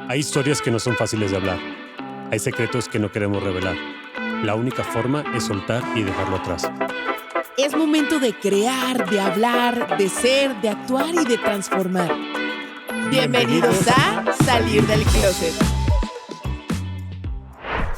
Hay historias que no son fáciles de hablar. Hay secretos que no queremos revelar. La única forma es soltar y dejarlo atrás. Es momento de crear, de hablar, de ser, de actuar y de transformar. Bienvenidos a Salir del Closet.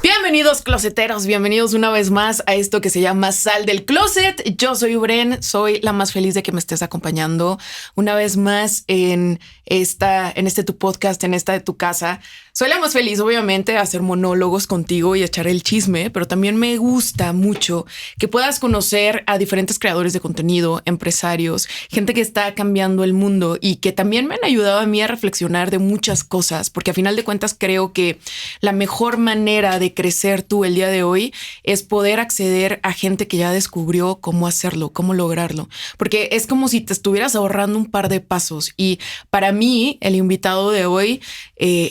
Bienvenidos closeteros, bienvenidos una vez más a esto que se llama Sal del Closet. Yo soy Bren, soy la más feliz de que me estés acompañando una vez más en este tu podcast, en esta de tu casa. Soy la más feliz, obviamente, de hacer monólogos contigo y echar el chisme, pero también me gusta mucho que puedas conocer a diferentes creadores de contenido, empresarios, gente que está cambiando el mundo y que también me han ayudado a mí a reflexionar de muchas cosas, porque a final de cuentas creo que la mejor manera de crecer tú el día de hoy es poder acceder a gente que ya descubrió cómo hacerlo, cómo lograrlo, porque es como si te estuvieras ahorrando un par de pasos. Y para mí, el invitado de hoy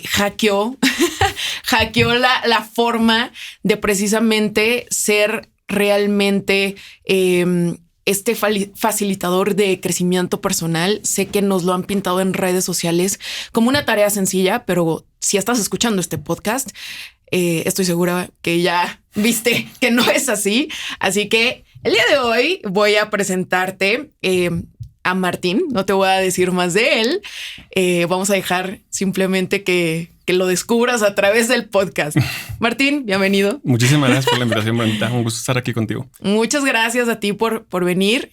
hackeó la forma de precisamente ser realmente facilitador de crecimiento personal. Sé que nos lo han pintado en redes sociales como una tarea sencilla, pero si estás escuchando este podcast, estoy segura que ya viste que no es así. Así que el día de hoy voy a presentarte a Martín. No te voy a decir más de él. Vamos a dejar simplemente que lo descubras a través del podcast. Martín, bienvenido. Muchísimas gracias por la invitación, Brenda. Un gusto estar aquí contigo. Muchas gracias a ti por venir.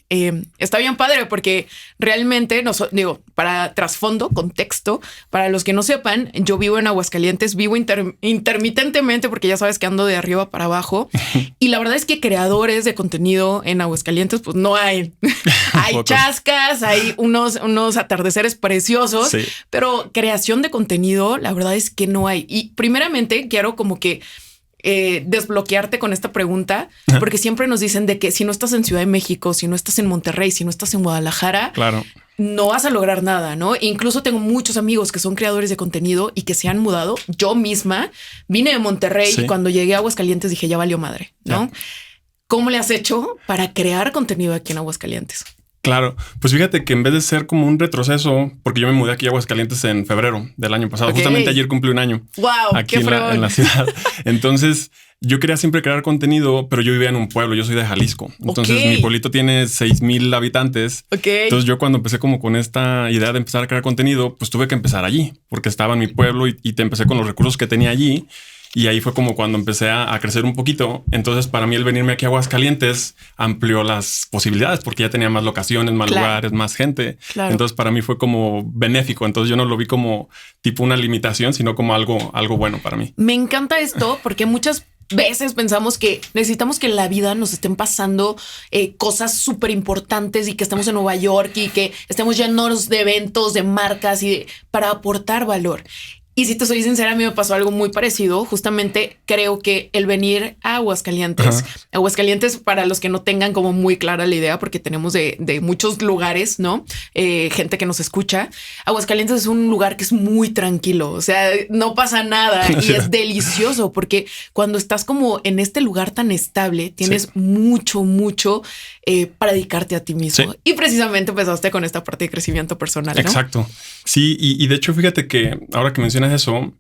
Está bien padre porque realmente, para trasfondo, contexto, para los que no sepan, yo vivo en Aguascalientes, vivo intermitentemente porque ya sabes que ando de arriba para abajo. Y la verdad es que creadores de contenido en Aguascalientes, pues no hay. Hay chascas, hay unos atardeceres preciosos, sí, pero creación de contenido, la verdad es que no hay. Y primeramente quiero como que desbloquearte con esta pregunta, porque siempre nos dicen de que si no estás en Ciudad de México, si no estás en Monterrey, si no estás en Guadalajara, claro, no vas a lograr nada, ¿no? Incluso tengo muchos amigos que son creadores de contenido y que se han mudado. Yo misma vine de Monterrey, sí, y cuando llegué a Aguascalientes dije, ya valió madre, ¿no? Ya. ¿Cómo le has hecho para crear contenido aquí en Aguascalientes? Claro, pues fíjate que en vez de ser como un retroceso, porque yo me mudé aquí a Aguascalientes en febrero del año pasado, justamente ayer cumplí un año. Wow, aquí en la ciudad. Entonces yo quería siempre crear contenido, pero yo vivía en un pueblo, yo soy de Jalisco. Entonces mi pueblito tiene 6,000 habitantes. Entonces yo cuando empecé como con esta idea de empezar a crear contenido, pues tuve que empezar allí, porque estaba en mi pueblo y te empecé con los recursos que tenía allí. Y ahí fue como cuando empecé a crecer un poquito. Entonces, para mí el venirme aquí a Aguascalientes amplió las posibilidades porque ya tenía más locaciones, más lugares, más gente. Claro. Entonces, para mí fue como benéfico. Entonces, yo no lo vi como tipo una limitación, sino como algo bueno para mí. Me encanta esto porque muchas veces pensamos que necesitamos que en la vida nos estén pasando cosas súper importantes y que estemos en Nueva York y que estemos llenos de eventos, de marcas y para aportar valor. Y si te soy sincera, a mí me pasó algo muy parecido. Justamente creo que el venir a Aguascalientes, Aguascalientes, para los que no tengan como muy clara la idea, porque tenemos de muchos lugares, ¿no? Gente que nos escucha. Aguascalientes es un lugar que es muy tranquilo. O sea, no pasa nada y es delicioso porque cuando estás como en este lugar tan estable, tienes mucho para dedicarte a ti mismo. Sí. Y precisamente empezaste con esta parte de crecimiento personal, ¿no? Exacto. Sí, y de hecho, fíjate que ahora que mencionas eso,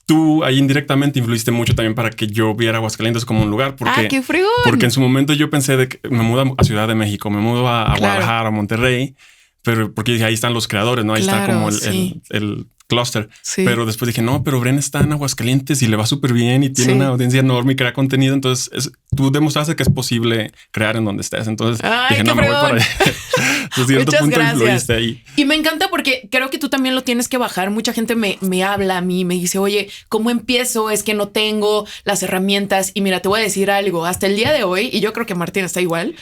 tú ahí indirectamente influiste mucho también para que yo viera Aguascalientes como un lugar. Porque, ¡qué fregón! Porque en su momento yo pensé de que me mudo a Ciudad de México, me mudo a Guadalajara, a Monterrey, pero porque dije, ahí están los creadores, ¿no? Ahí está como el clúster. Sí. Pero después dije, no, pero Bren está en Aguascalientes y le va súper bien y tiene una audiencia enorme y crea contenido. Entonces tú demostraste que es posible crear en donde estés. Entonces dije, no, me voy para allá. De cierto punto influiste ahí. Y me encanta porque creo que tú también lo tienes que bajar. Mucha gente me habla a mí, me dice, oye, ¿cómo empiezo? Es que no tengo las herramientas. Y mira, te voy a decir algo. Hasta el día de hoy, y yo creo que Martín está igual,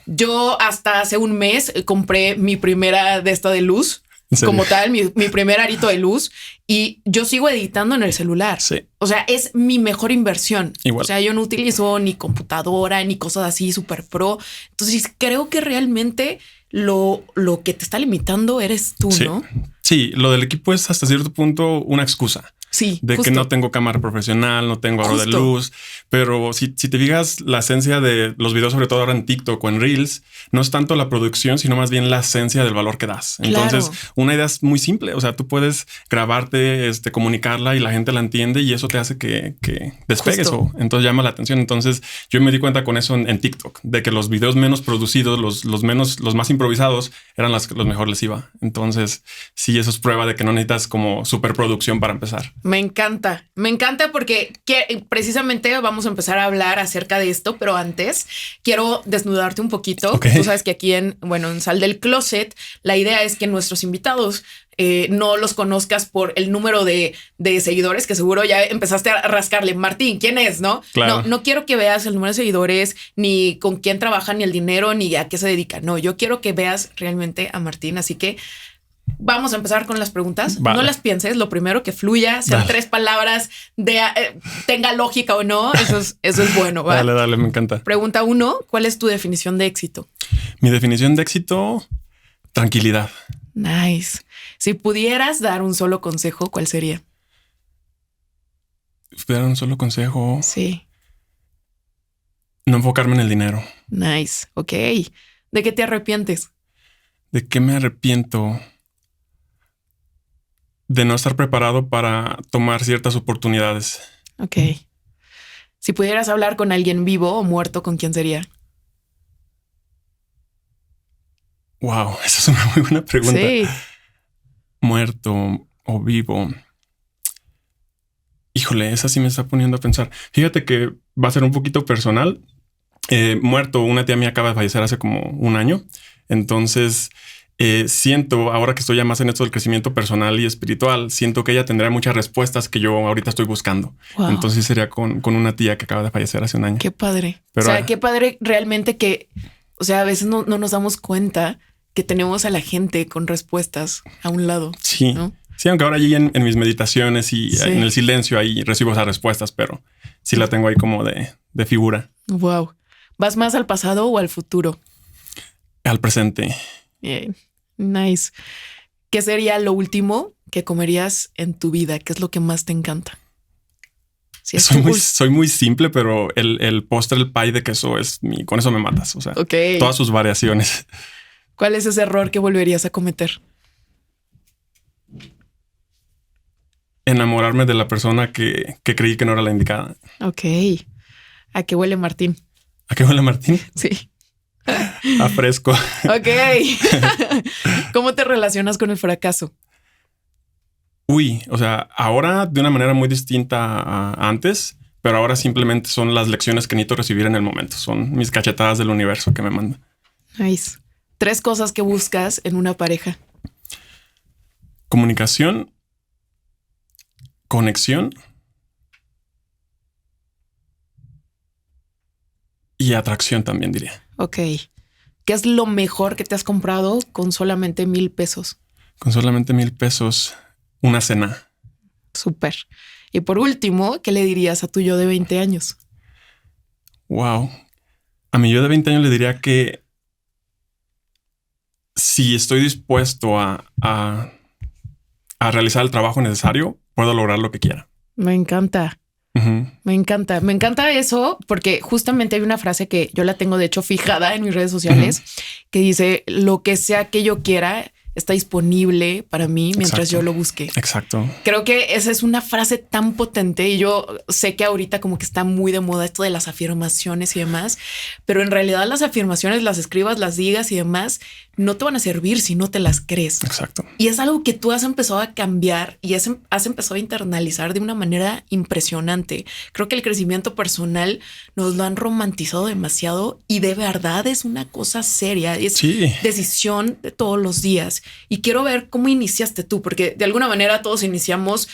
yo hasta hace un mes compré mi primera de esta de luz. Como tal, mi primer arito de luz, y yo sigo editando en el celular. Sí. O sea, es mi mejor inversión. Igual. O sea, yo no utilizo ni computadora ni cosas así súper pro. Entonces creo que realmente lo que te está limitando eres tú, ¿no? Sí, lo del equipo es hasta cierto punto una excusa. Sí, de justo. que no tengo cámara profesional, no tengo aro de luz. Pero si te fijas, la esencia de los videos, sobre todo ahora en TikTok o en Reels, no es tanto la producción, sino más bien la esencia del valor que das. Entonces, una idea es muy simple. O sea, tú puedes grabarte, comunicarla y la gente la entiende y eso te hace que despegues o entonces llama la atención. Entonces, yo me di cuenta con eso en TikTok, de que los videos menos producidos, los más improvisados, eran los mejor les iba. Entonces, sí, eso es prueba de que no necesitas como superproducción para empezar. Me encanta porque precisamente vamos a empezar a hablar acerca de esto, pero antes quiero desnudarte un poquito. Okay. Tú sabes que aquí en Sal del Closet, la idea es que nuestros invitados no los conozcas por el número de seguidores, que seguro ya empezaste a rascarle. Martín, ¿quién es? ¿No? Claro. No quiero que veas el número de seguidores, ni con quién trabaja, ni el dinero, ni a qué se dedica. No, yo quiero que veas realmente a Martín. Así que vamos a empezar con las preguntas. Vale. No las pienses, lo primero que fluya, sean 3 palabras, tenga lógica o no. Eso es bueno. ¿Va? Dale, me encanta. Pregunta 1, ¿cuál es tu definición de éxito? Mi definición de éxito, tranquilidad. Nice. Si pudieras dar un solo consejo, ¿cuál sería? Si pudiera dar un solo consejo. Sí. No enfocarme en el dinero. Nice. Ok. ¿De qué te arrepientes? ¿De qué me arrepiento? De no estar preparado para tomar ciertas oportunidades. Ok. Si pudieras hablar con alguien vivo o muerto, ¿con quién sería? Wow, esa es una muy buena pregunta. Sí. Muerto o vivo. Híjole, esa sí me está poniendo a pensar. Fíjate que va a ser un poquito personal. Muerto, una tía mía acaba de fallecer hace como un año. Entonces, siento, ahora que estoy ya más en esto del crecimiento personal y espiritual, siento que ella tendrá muchas respuestas que yo ahorita estoy buscando. Wow. Entonces sería con una tía que acaba de fallecer hace un año. Qué padre. Pero, qué padre realmente que, a veces no nos damos cuenta que tenemos a la gente con respuestas a un lado. Sí, ¿no? Sí, aunque ahora allí en mis meditaciones y en el silencio ahí recibo esas respuestas, pero sí la tengo ahí como de figura. Wow. ¿Vas más al pasado o al futuro? Al presente. Bien. Nice. ¿Qué sería lo último que comerías en tu vida? ¿Qué es lo que más te encanta? Si soy muy simple, pero el postre, el pie de queso con eso me matas. O sea, todas sus variaciones. ¿Cuál es ese error que volverías a cometer? Enamorarme de la persona que creí que no era la indicada. Ok. ¿A qué huele Martín? ¿A qué huele Martín? Sí. A fresco. Ok. ¿Cómo te relacionas con el fracaso? Uy, o sea, ahora de una manera muy distinta a antes, pero ahora simplemente son las lecciones que necesito recibir en el momento. Son mis cachetadas del universo que me mandan. Nice. 3 cosas que buscas en una pareja. Comunicación, conexión y atracción también diría. Ok. ¿Qué es lo mejor que te has comprado con solamente $1,000? Con solamente $1,000, una cena. Súper. Y por último, ¿qué le dirías a tu yo de 20 años? Wow. A mi yo de 20 años le diría que si estoy dispuesto a realizar el trabajo necesario, puedo lograr lo que quiera. Me encanta. Uh-huh. Me encanta eso, porque justamente hay una frase que yo la tengo de hecho fijada en mis redes sociales, que dice: lo que sea que yo quiera está disponible para mí mientras yo lo busque. Exacto. Creo que esa es una frase tan potente y yo sé que ahorita como que está muy de moda esto de las afirmaciones y demás, pero en realidad las afirmaciones, las escribas, las digas y demás, no te van a servir si no te las crees. Exacto. Y es algo que tú has empezado a cambiar y has empezado a internalizar de una manera impresionante. Creo que el crecimiento personal nos lo han romantizado demasiado y de verdad es una cosa seria. Es decisión de todos los días. Y quiero ver cómo iniciaste tú, porque de alguna manera todos iniciamos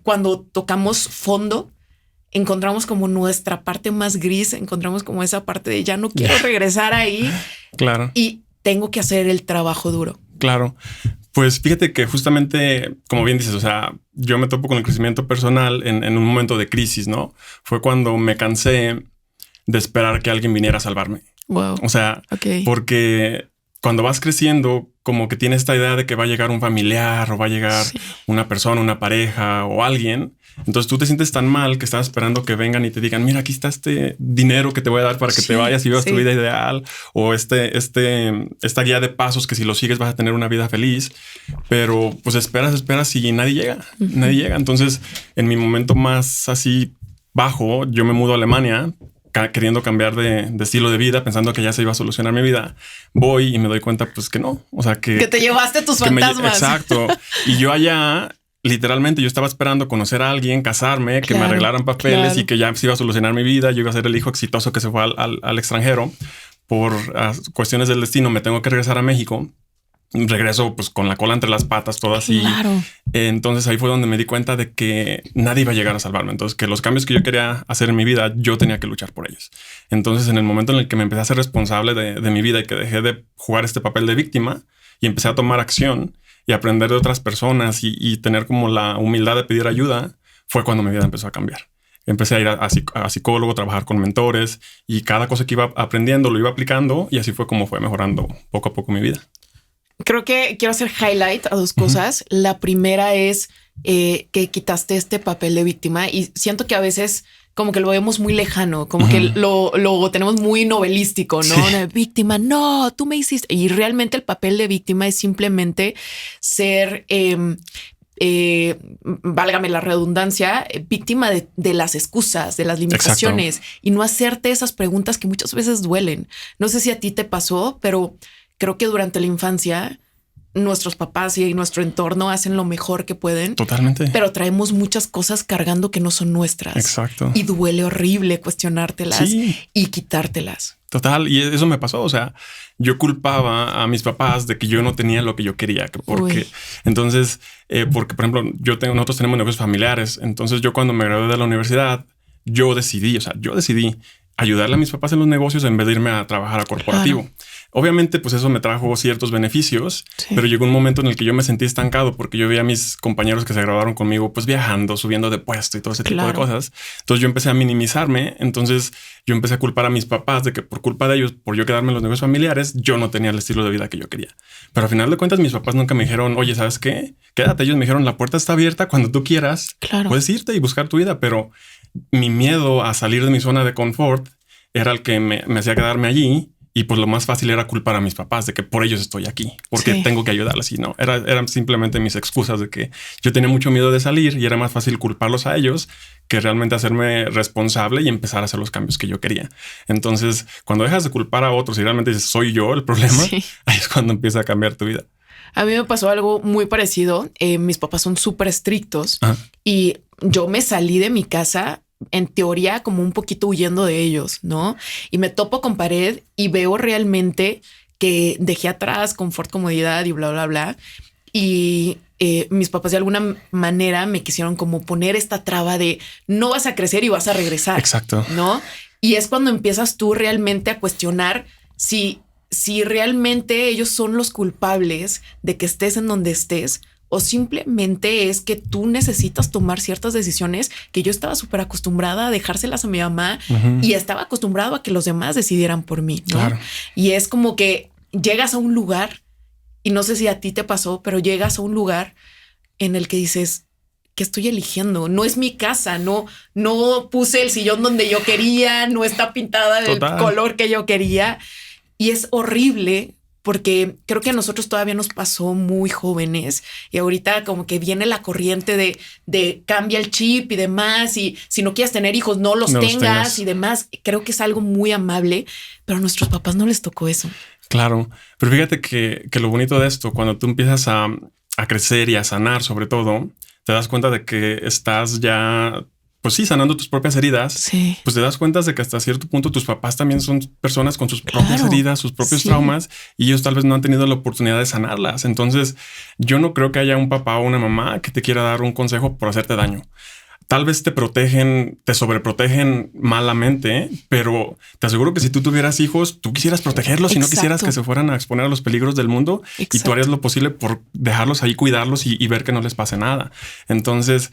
cuando tocamos fondo, encontramos como nuestra parte más gris, encontramos como esa parte de ya no quiero regresar ahí. Claro. Y tengo que hacer el trabajo duro. Claro. Pues fíjate que justamente, como bien dices, o sea, yo me topo con el crecimiento personal en un momento de crisis, ¿no? Fue cuando me cansé de esperar que alguien viniera a salvarme. Wow. O sea, porque cuando vas creciendo, como que tienes esta idea de que va a llegar un familiar o va a llegar una persona, una pareja o alguien. Entonces tú te sientes tan mal que estás esperando que vengan y te digan, mira, aquí está este dinero que te voy a dar para que te vayas y vivas tu vida ideal, o esta guía de pasos que si lo sigues vas a tener una vida feliz. Pero pues esperas y nadie llega, nadie llega. Entonces en mi momento más así bajo, yo me mudo a Alemania queriendo cambiar de estilo de vida, pensando que ya se iba a solucionar mi vida. Voy y me doy cuenta pues que no. O sea, que te llevaste tus fantasmas. Exacto. Y yo allá, literalmente, yo estaba esperando conocer a alguien, casarme, que me arreglaran papeles y que ya se iba a solucionar mi vida. Yo iba a ser el hijo exitoso que se fue al extranjero. Por cuestiones del destino me tengo que regresar a México. Regreso pues con la cola entre las patas, todo así. Entonces ahí fue donde me di cuenta de que nadie iba a llegar a salvarme. Entonces que los cambios que yo quería hacer en mi vida, yo tenía que luchar por ellos. Entonces en el momento en el que me empecé a ser responsable de mi vida y que dejé de jugar este papel de víctima y empecé a tomar acción y aprender de otras personas y tener como la humildad de pedir ayuda, fue cuando mi vida empezó a cambiar. Empecé a ir a psicólogo, trabajar con mentores y cada cosa que iba aprendiendo lo iba aplicando y así fue como fue mejorando poco a poco mi vida. Creo que quiero hacer highlight a dos cosas. La primera es que quitaste este papel de víctima y siento que a veces como que lo vemos muy lejano, como que lo tenemos muy novelístico, ¿no? Una víctima, no, tú me hiciste. Y realmente el papel de víctima es simplemente ser, válgame la redundancia, víctima de las excusas, de las limitaciones. Exacto. Y no hacerte esas preguntas que muchas veces duelen. No sé si a ti te pasó, pero creo que durante la infancia nuestros papás y nuestro entorno hacen lo mejor que pueden. Totalmente. Pero traemos muchas cosas cargando que no son nuestras. Exacto. Y duele horrible cuestionártelas y quitártelas. Total. Y eso me pasó. O sea, yo culpaba a mis papás de que yo no tenía lo que yo quería. Porque entonces, porque por ejemplo, nosotros tenemos negocios familiares. Entonces yo cuando me gradué de la universidad, yo decidí ayudarle a mis papás en los negocios en vez de irme a trabajar a corporativo. Claro. Obviamente, pues eso me trajo ciertos beneficios, pero llegó un momento en el que yo me sentí estancado porque yo veía a mis compañeros que se graduaron conmigo, pues viajando, subiendo de puesto y todo ese tipo de cosas. Entonces yo empecé a minimizarme. Entonces yo empecé a culpar a mis papás de que por culpa de ellos, por yo quedarme en los negocios familiares, yo no tenía el estilo de vida que yo quería. Pero al final de cuentas, mis papás nunca me dijeron, oye, ¿sabes qué? Quédate. Ellos me dijeron, la puerta está abierta cuando tú quieras. Claro. Puedes irte y buscar tu vida. Pero mi miedo a salir de mi zona de confort era el que me hacía quedarme allí. Y pues lo más fácil era culpar a mis papás de que por ellos estoy aquí, porque tengo que ayudarles. Y no, eran simplemente mis excusas de que yo tenía mucho miedo de salir y era más fácil culparlos a ellos que realmente hacerme responsable y empezar a hacer los cambios que yo quería. Entonces, cuando dejas de culpar a otros y realmente dices, soy yo el problema, ahí es cuando empieza a cambiar tu vida. A mí me pasó algo muy parecido. Mis papás son súper estrictos y yo me salí de mi casa en teoría como un poquito huyendo de ellos, ¿no? Y me topo con pared y veo realmente que dejé atrás confort, comodidad y bla, bla, bla. Y mis papás de alguna manera me quisieron como poner esta traba de no vas a crecer y vas a regresar. Exacto. ¿No? Y es cuando empiezas tú realmente a cuestionar si realmente ellos son los culpables de que estés en donde estés, o simplemente es que tú necesitas tomar ciertas decisiones que yo estaba súper acostumbrada a dejárselas a mi mamá y estaba acostumbrado a que los demás decidieran por mí, ¿no? Claro. Y es como que llegas a un lugar y no sé si a ti te pasó, pero llegas a un lugar en el que dices, ¿qué estoy eligiendo? No es mi casa, no puse el sillón donde yo quería, no está pintada del color que yo quería. Y es horrible porque creo que a nosotros todavía nos pasó muy jóvenes y ahorita como que viene la corriente de cambia el chip y demás. Y si no quieres tener hijos, no los tengas y demás. Creo que es algo muy amable, pero a nuestros papás no les tocó eso. Claro, pero fíjate que lo bonito de esto, cuando tú empiezas a crecer y a sanar sobre todo, te das cuenta de que estás ya, pues sí, sanando tus propias heridas, pues te das cuenta de que hasta cierto punto tus papás también son personas con sus propias heridas, sus propios traumas, y ellos tal vez no han tenido la oportunidad de sanarlas. Entonces yo no creo que haya un papá o una mamá que te quiera dar un consejo por hacerte daño. Tal vez te protegen, te sobreprotegen malamente, pero te aseguro que si tú tuvieras hijos, tú quisieras protegerlos y no quisieras que se fueran a exponer a los peligros del mundo. Y tú harías lo posible por dejarlos ahí, cuidarlos y ver que no les pase nada. Entonces,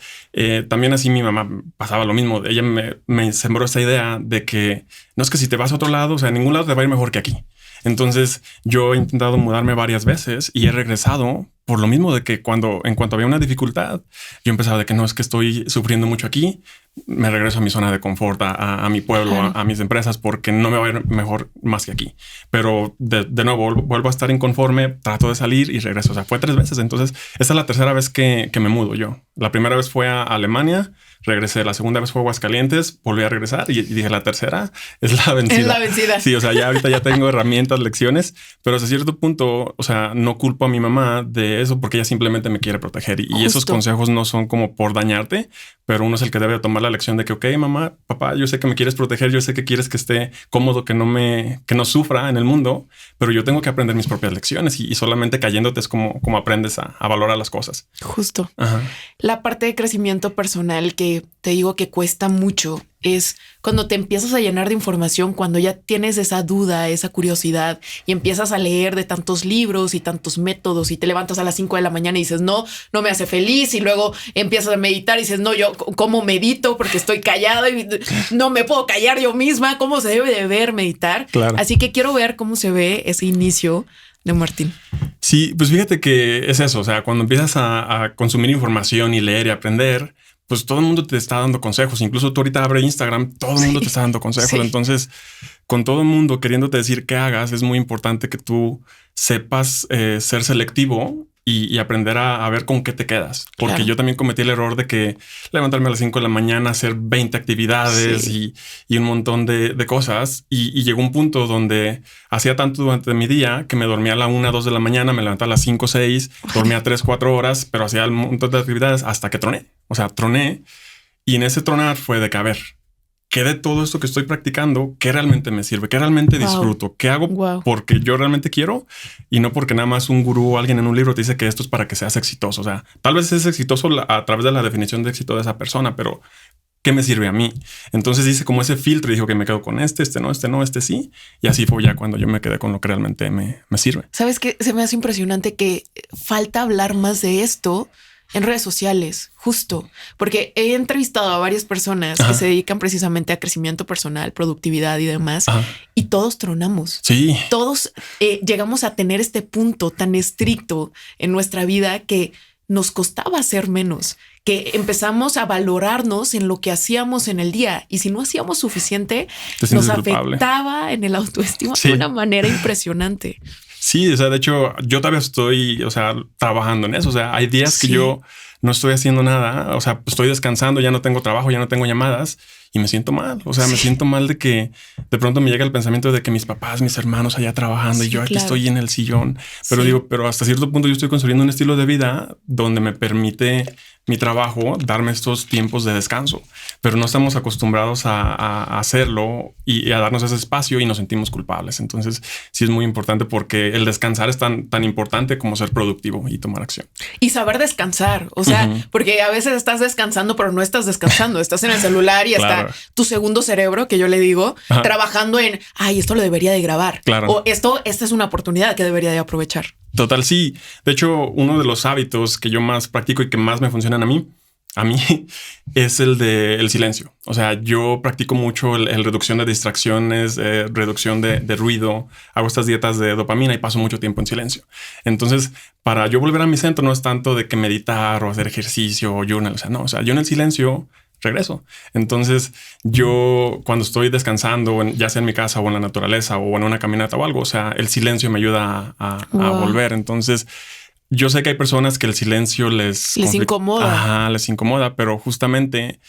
también así mi mamá pasaba lo mismo. Ella me sembró esta idea de que no es que si te vas a otro lado, o sea, en ningún lado te va a ir mejor que aquí. Entonces yo he intentado mudarme varias veces y he regresado por lo mismo de que en cuanto había una dificultad, yo empezaba de que no, es que estoy sufriendo mucho aquí, me regreso a mi zona de confort, a mi pueblo, a mis empresas, porque no me va a ir mejor más que aquí. Pero de nuevo, vuelvo a estar inconforme, trato de salir y regreso. O sea, fue 3 veces. Entonces, esta es la tercera vez que me mudo yo. La primera vez fue a Alemania, regresé. La segunda vez fue a Aguascalientes, volví a regresar y dije, la tercera es la vencida. Es la vencida. Sí, o sea, ya ahorita ya tengo herramientas, lecciones, pero hasta cierto punto, o sea, no culpo a mi mamá de eso porque ella simplemente me quiere proteger. Y esos consejos no son como por dañarte, pero uno es el que debe tomar la lección de que, ok, mamá, papá, yo sé que me quieres proteger, yo sé que quieres que esté cómodo, que no sufra en el mundo, pero yo tengo que aprender mis propias lecciones y solamente cayéndote es como aprendes a valorar las cosas. Justo. Ajá. La parte de crecimiento personal que te digo que cuesta mucho es cuando te empiezas a llenar de información, cuando ya tienes esa duda, esa curiosidad y empiezas a leer de tantos libros y tantos métodos y te levantas a las 5 de la mañana y dices, no me hace feliz. Y luego empiezas a meditar y dices, no, yo cómo medito porque estoy callada y no me puedo callar yo misma. ¿Cómo se debe de ver meditar? Claro. Así que quiero ver cómo se ve ese inicio de Martín. Sí, pues fíjate que es eso. O sea, cuando empiezas a consumir información y leer y aprender, pues todo el mundo te está dando consejos. Incluso tú ahorita abres Instagram, todo el mundo te está dando consejos. Sí. Entonces, con todo el mundo queriéndote decir qué hagas, es muy importante que tú sepas ser selectivo y aprender a ver con qué te quedas. Porque claro, yo también cometí el error de que levantarme a las 5 de la mañana, hacer 20 actividades y un montón de cosas. Y llegó un punto donde hacía tanto durante mi día que me dormía a la 1, 2 de la mañana, me levantaba a las 5, 6, dormía 3, 4 horas, pero hacía un montón de actividades hasta que troné. O sea, troné. Y en ese tronar fue de que, a ver, ¿qué de todo esto que estoy practicando, qué realmente me sirve? ¿Qué realmente disfruto? ¿Qué hago porque yo realmente quiero? Y no porque nada más un gurú o alguien en un libro te dice que esto es para que seas exitoso. O sea, tal vez es exitoso a través de la definición de éxito de esa persona, pero ¿qué me sirve a mí? Entonces hice como ese filtro y dijo que me quedo con este no, este sí. Y así fue ya cuando yo me quedé con lo que realmente me sirve. ¿Sabes qué? Se me hace impresionante que falta hablar más de esto en redes sociales, justo porque he entrevistado a varias personas que se dedican precisamente a crecimiento personal, productividad y demás, y todos tronamos. Sí. Todos llegamos a tener este punto tan estricto en nuestra vida que nos costaba hacer menos, que empezamos a valorarnos en lo que hacíamos en el día y si no hacíamos suficiente, nos afectaba en el autoestima de una manera impresionante. Sí, o sea, de hecho, yo todavía estoy, trabajando en eso. O sea, hay días que yo no estoy haciendo nada. O sea, estoy descansando, ya no tengo trabajo, ya no tengo llamadas y me siento mal. O sea, me siento mal de que de pronto me llega el pensamiento de que mis papás, mis hermanos allá trabajando y yo aquí estoy en el sillón. Pero pero hasta cierto punto yo estoy construyendo un estilo de vida donde me permite mi trabajo darme estos tiempos de descanso, pero no estamos acostumbrados a hacerlo y a darnos ese espacio y nos sentimos culpables. Entonces sí es muy importante porque el descansar es tan importante como ser productivo y tomar acción. Y saber descansar, o sea, porque a veces estás descansando, pero no estás descansando, estás en el celular y está tu segundo cerebro, que yo le digo, trabajando en, esto lo debería de grabar. Claro. O esta es una oportunidad que debería de aprovechar. Total, sí. De hecho, uno de los hábitos que yo más practico y que más me funcionan a mí es el del silencio. O sea, yo practico mucho el reducción de distracciones, reducción de ruido. Hago estas dietas de dopamina y paso mucho tiempo en silencio. Entonces, para yo volver a mi centro no es tanto de que meditar o hacer ejercicio o journal. O sea, yo en el silencio regreso. Entonces yo cuando estoy descansando, ya sea en mi casa o en la naturaleza o en una caminata o algo, o sea, el silencio me ayuda a volver. Entonces yo sé que hay personas que el silencio les incomoda. Les incomoda, pero justamente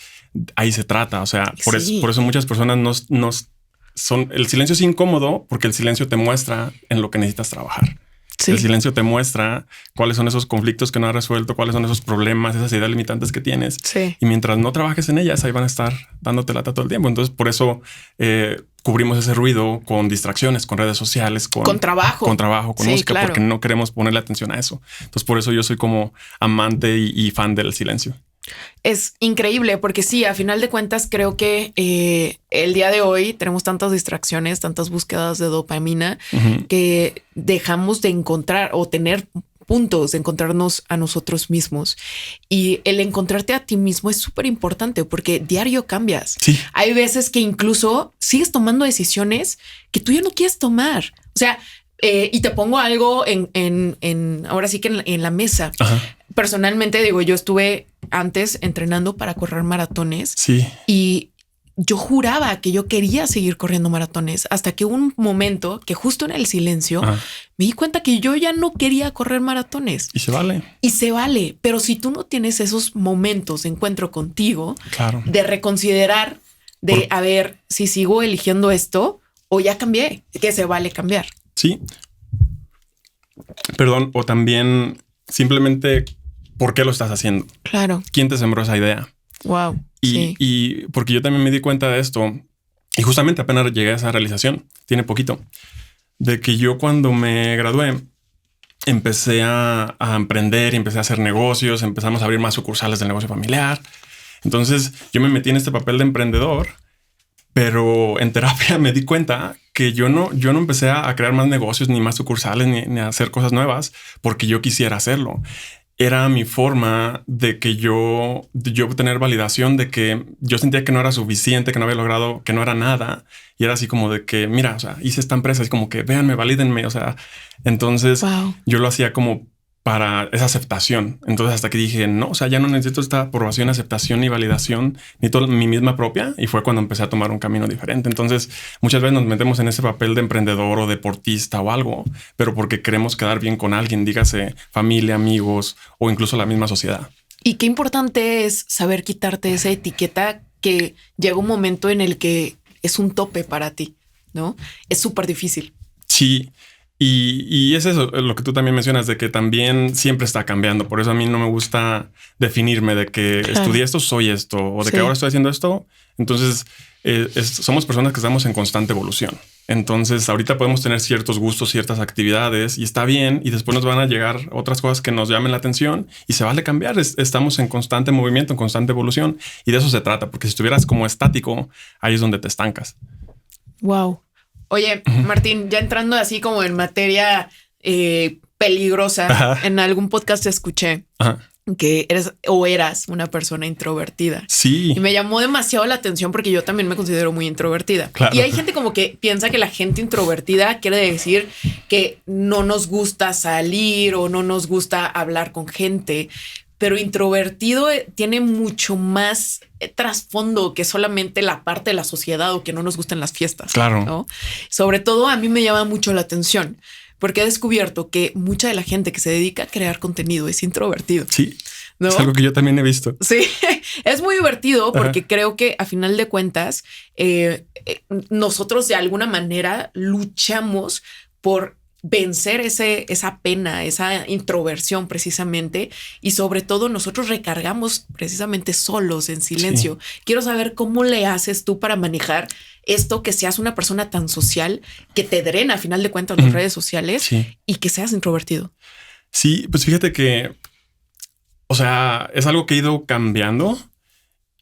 ahí se trata. O sea, por eso muchas personas el silencio es incómodo porque el silencio te muestra en lo que necesitas trabajar. Sí. El silencio te muestra cuáles son esos conflictos que no has resuelto, cuáles son esos problemas, esas ideas limitantes que tienes. Sí. Y mientras no trabajes en ellas, ahí van a estar dándote lata todo el tiempo. Entonces, por eso cubrimos ese ruido con distracciones, con redes sociales, con trabajo, con música, porque no queremos ponerle atención a eso. Entonces, por eso yo soy como amante y fan del silencio. Es increíble porque sí, a final de cuentas creo que el día de hoy tenemos tantas distracciones, tantas búsquedas de dopamina que dejamos de encontrar o tener puntos de encontrarnos a nosotros mismos. Y el encontrarte a ti mismo es súper importante porque diario cambias. Sí. Hay veces que incluso sigues tomando decisiones que tú ya no quieres tomar O sea, y te pongo algo ahora sí que en la mesa. Ajá. Personalmente, digo, yo estuve antes entrenando para correr maratones. Sí. Y yo juraba que yo quería seguir corriendo maratones hasta que hubo un momento que justo en el silencio me di cuenta que yo ya no quería correr maratones. Y se vale. Y se vale. Pero si tú no tienes esos momentos de encuentro contigo, claro, de reconsiderar, a ver si sigo eligiendo esto o ya cambié, que se vale cambiar. Sí. Perdón. O también simplemente ¿por qué lo estás haciendo? Claro. ¿Quién te sembró esa idea? Wow. Y porque yo también me di cuenta de esto y justamente apenas llegué a esa realización, tiene poquito, de que yo cuando me gradué empecé a emprender y empecé a hacer negocios, empezamos a abrir más sucursales del negocio familiar. Entonces yo me metí en este papel de emprendedor, pero en terapia me di cuenta que yo no empecé a crear más negocios, ni más sucursales, ni a hacer cosas nuevas porque yo quisiera hacerlo. Era mi forma de que yo tener validación de que yo sentía que no era suficiente, que no había logrado, que no era nada. Y era así como de que, mira, o sea, hice esta empresa, es como que véanme, valídenme. O sea, entonces yo lo hacía como para esa aceptación. Entonces hasta que dije, no, o sea, ya no necesito esta aprobación, aceptación y validación, ni toda mi misma propia. Y fue cuando empecé a tomar un camino diferente. Entonces muchas veces nos metemos en ese papel de emprendedor o deportista o algo, pero porque queremos quedar bien con alguien, dígase familia, amigos o incluso la misma sociedad. Y qué importante es saber quitarte esa etiqueta que llega un momento en el que es un tope para ti, ¿no? Es súper difícil. Sí. Y es eso lo que tú también mencionas, de que también siempre está cambiando. Por eso a mí no me gusta definirme de que estudié esto, soy esto, o de que ahora estoy haciendo esto. Entonces somos personas que estamos en constante evolución. Entonces ahorita podemos tener ciertos gustos, ciertas actividades y está bien. Y después nos van a llegar otras cosas que nos llamen la atención y se vale cambiar. Estamos en constante movimiento, en constante evolución y de eso se trata. Porque si estuvieras como estático, ahí es donde te estancas. Wow. Oye, Martín, ya entrando así como en materia peligrosa, en algún podcast escuché que eras una persona introvertida. Sí. Y me llamó demasiado la atención porque yo también me considero muy introvertida. Claro. Y hay gente como que piensa que la gente introvertida quiere decir que no nos gusta salir o no nos gusta hablar con gente. Pero introvertido tiene mucho más trasfondo que solamente la parte de la sociedad o que no nos gustan las fiestas. Claro. ¿No? Sobre todo a mí me llama mucho la atención porque he descubierto que mucha de la gente que se dedica a crear contenido es introvertido. Sí, ¿no? Es algo que yo también he visto. Sí, es muy divertido porque creo que a final de cuentas nosotros de alguna manera luchamos por vencer esa pena, esa introversión precisamente y sobre todo nosotros recargamos precisamente solos en silencio. Sí. Quiero saber cómo le haces tú para manejar esto, que seas una persona tan social que te drena a final de cuentas las redes sociales y que seas introvertido. Sí, pues fíjate que, o sea, es algo que he ido cambiando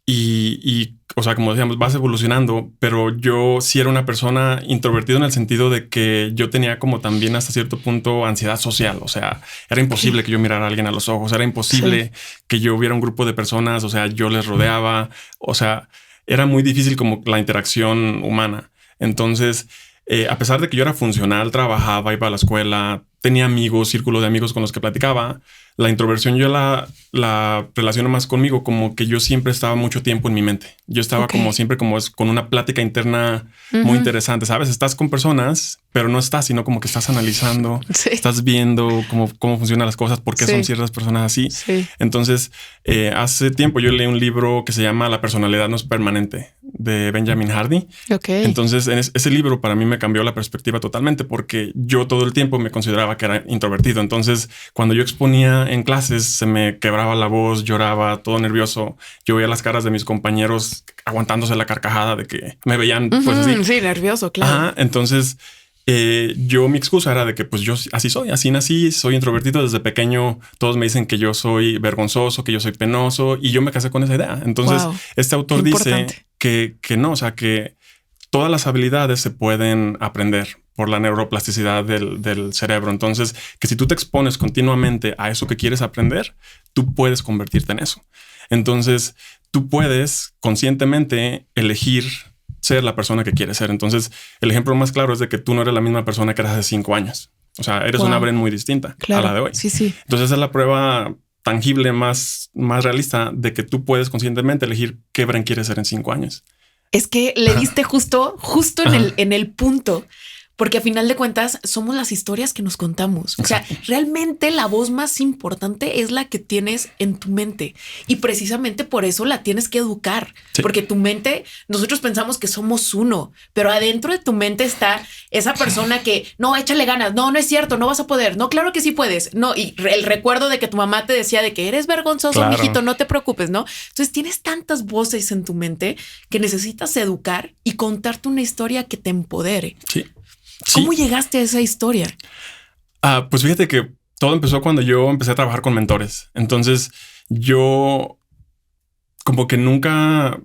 y o sea, como decíamos, vas evolucionando, pero yo sí era una persona introvertida en el sentido de que yo tenía como también hasta cierto punto ansiedad social. O sea, era imposible que yo mirara a alguien a los ojos, era imposible que yo viera un grupo de personas, o sea, yo les rodeaba, o sea, era muy difícil como la interacción humana. Entonces, a pesar de que yo era funcional, trabajaba, iba a la escuela, tenía amigos, círculo de amigos con los que platicaba, la introversión yo la relaciono más conmigo, como que yo siempre estaba mucho tiempo en mi mente. Yo estaba como siempre como con una plática interna muy interesante, ¿sabes? Estás con personas, pero no estás, sino como que estás analizando, estás viendo cómo funcionan las cosas, por qué son ciertas personas así. Sí. Entonces, hace tiempo yo leí un libro que se llama La personalidad no es permanente, de Benjamin Hardy. Entonces, en ese libro para mí me cambió la perspectiva totalmente, porque yo todo el tiempo me consideraba que era introvertido. Entonces, cuando yo exponía en clases, se me quebraba la voz, lloraba, todo nervioso. Yo veía las caras de mis compañeros aguantándose la carcajada de que me veían pues así. Sí, nervioso, claro. Ajá, entonces mi excusa era de que pues yo así soy, así nací, soy introvertido desde pequeño. Todos me dicen que yo soy vergonzoso, que yo soy penoso y yo me casé con esa idea. Entonces este autor dice que no, o sea, que todas las habilidades se pueden aprender por la neuroplasticidad del cerebro. Entonces, que si tú te expones continuamente a eso que quieres aprender, tú puedes convertirte en eso. Entonces, tú puedes conscientemente elegir ser la persona que quieres ser. Entonces, el ejemplo más claro es de que tú no eres la misma persona que eras hace 5 años. O sea, eres una Bren muy distinta a la de hoy. Sí, sí. Entonces, esa es la prueba tangible más realista de que tú puedes conscientemente elegir qué Bren quieres ser en 5 años. Es que le diste justo en el punto. Porque a final de cuentas somos las historias que nos contamos. Exacto. O sea, realmente la voz más importante es la que tienes en tu mente y precisamente por eso la tienes que educar, porque tu mente, nosotros pensamos que somos uno, pero adentro de tu mente está esa persona que no, échale ganas. No, no es cierto. No vas a poder. No, claro que sí puedes. No. Y el recuerdo de que tu mamá te decía de que eres vergonzoso, claro, mijito, no te preocupes, ¿no? Entonces tienes tantas voces en tu mente que necesitas educar y contarte una historia que te empodere. Sí. ¿Cómo llegaste a esa historia? Pues fíjate que todo empezó cuando yo empecé a trabajar con mentores. Entonces yo como que nunca,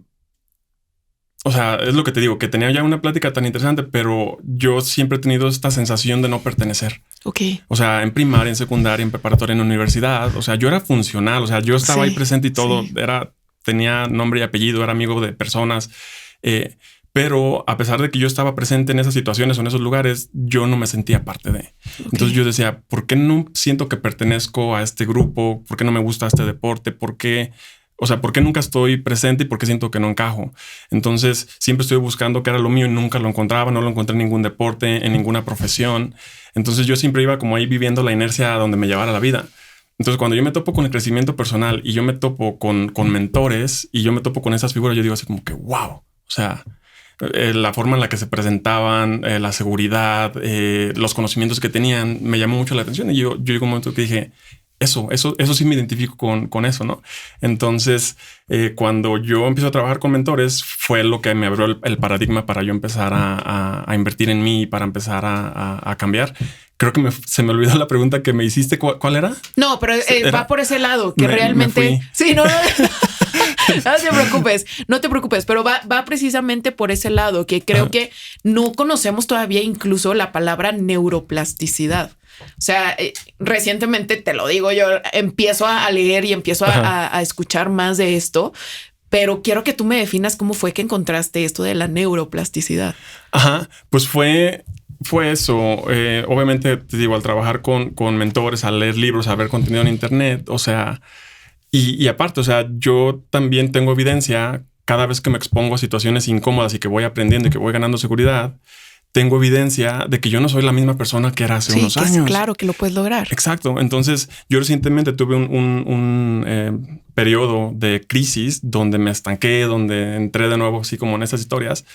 o sea, es lo que te digo, que tenía ya una plática tan interesante, pero yo siempre he tenido esta sensación de no pertenecer. Ok. O sea, en primaria, en secundaria, en preparatoria, en universidad. O sea, yo era funcional. O sea, yo estaba ahí presente y todo. Tenía nombre y apellido, era amigo de personas. Pero a pesar de que yo estaba presente en esas situaciones o en esos lugares, yo no me sentía parte de. Entonces yo decía, ¿por qué no siento que pertenezco a este grupo? ¿Por qué no me gusta este deporte? ¿Por qué nunca estoy presente y por qué siento que no encajo? Entonces siempre estoy buscando qué era lo mío y nunca lo encontraba. No lo encontré en ningún deporte, en ninguna profesión. Entonces yo siempre iba como ahí viviendo la inercia a donde me llevara la vida. Entonces cuando yo me topo con el crecimiento personal y yo me topo con mentores y yo me topo con esas figuras, yo digo así como que wow. O sea, la forma en la que se presentaban, la seguridad, los conocimientos que tenían, me llamó mucho la atención. Y yo llegó un momento que dije, eso sí me identifico con eso, ¿no? Entonces, cuando yo empiezo a trabajar con mentores, fue lo que me abrió el paradigma para yo empezar a invertir en mí, para empezar a cambiar. Creo que se me olvidó la pregunta que me hiciste. ¿Cuál era? No, pero va por ese lado, que realmente... Sí, no. No te preocupes, pero va precisamente por ese lado que creo que no conocemos todavía incluso la palabra neuroplasticidad. O sea, recientemente te lo digo, yo empiezo a leer y empiezo a escuchar más de esto, pero quiero que tú me definas cómo fue que encontraste esto de la neuroplasticidad. Pues fue eso. Obviamente, te digo, al trabajar con mentores, al leer libros, a ver contenido en internet, o sea... Y aparte, o sea, yo también tengo evidencia cada vez que me expongo a situaciones incómodas y que voy aprendiendo y que voy ganando seguridad. Tengo evidencia de que yo no soy la misma persona que era hace unos años. Claro que lo puedes lograr. Exacto. Entonces, yo recientemente tuve un periodo de crisis donde me estanqué, donde entré de nuevo así como en esas historias,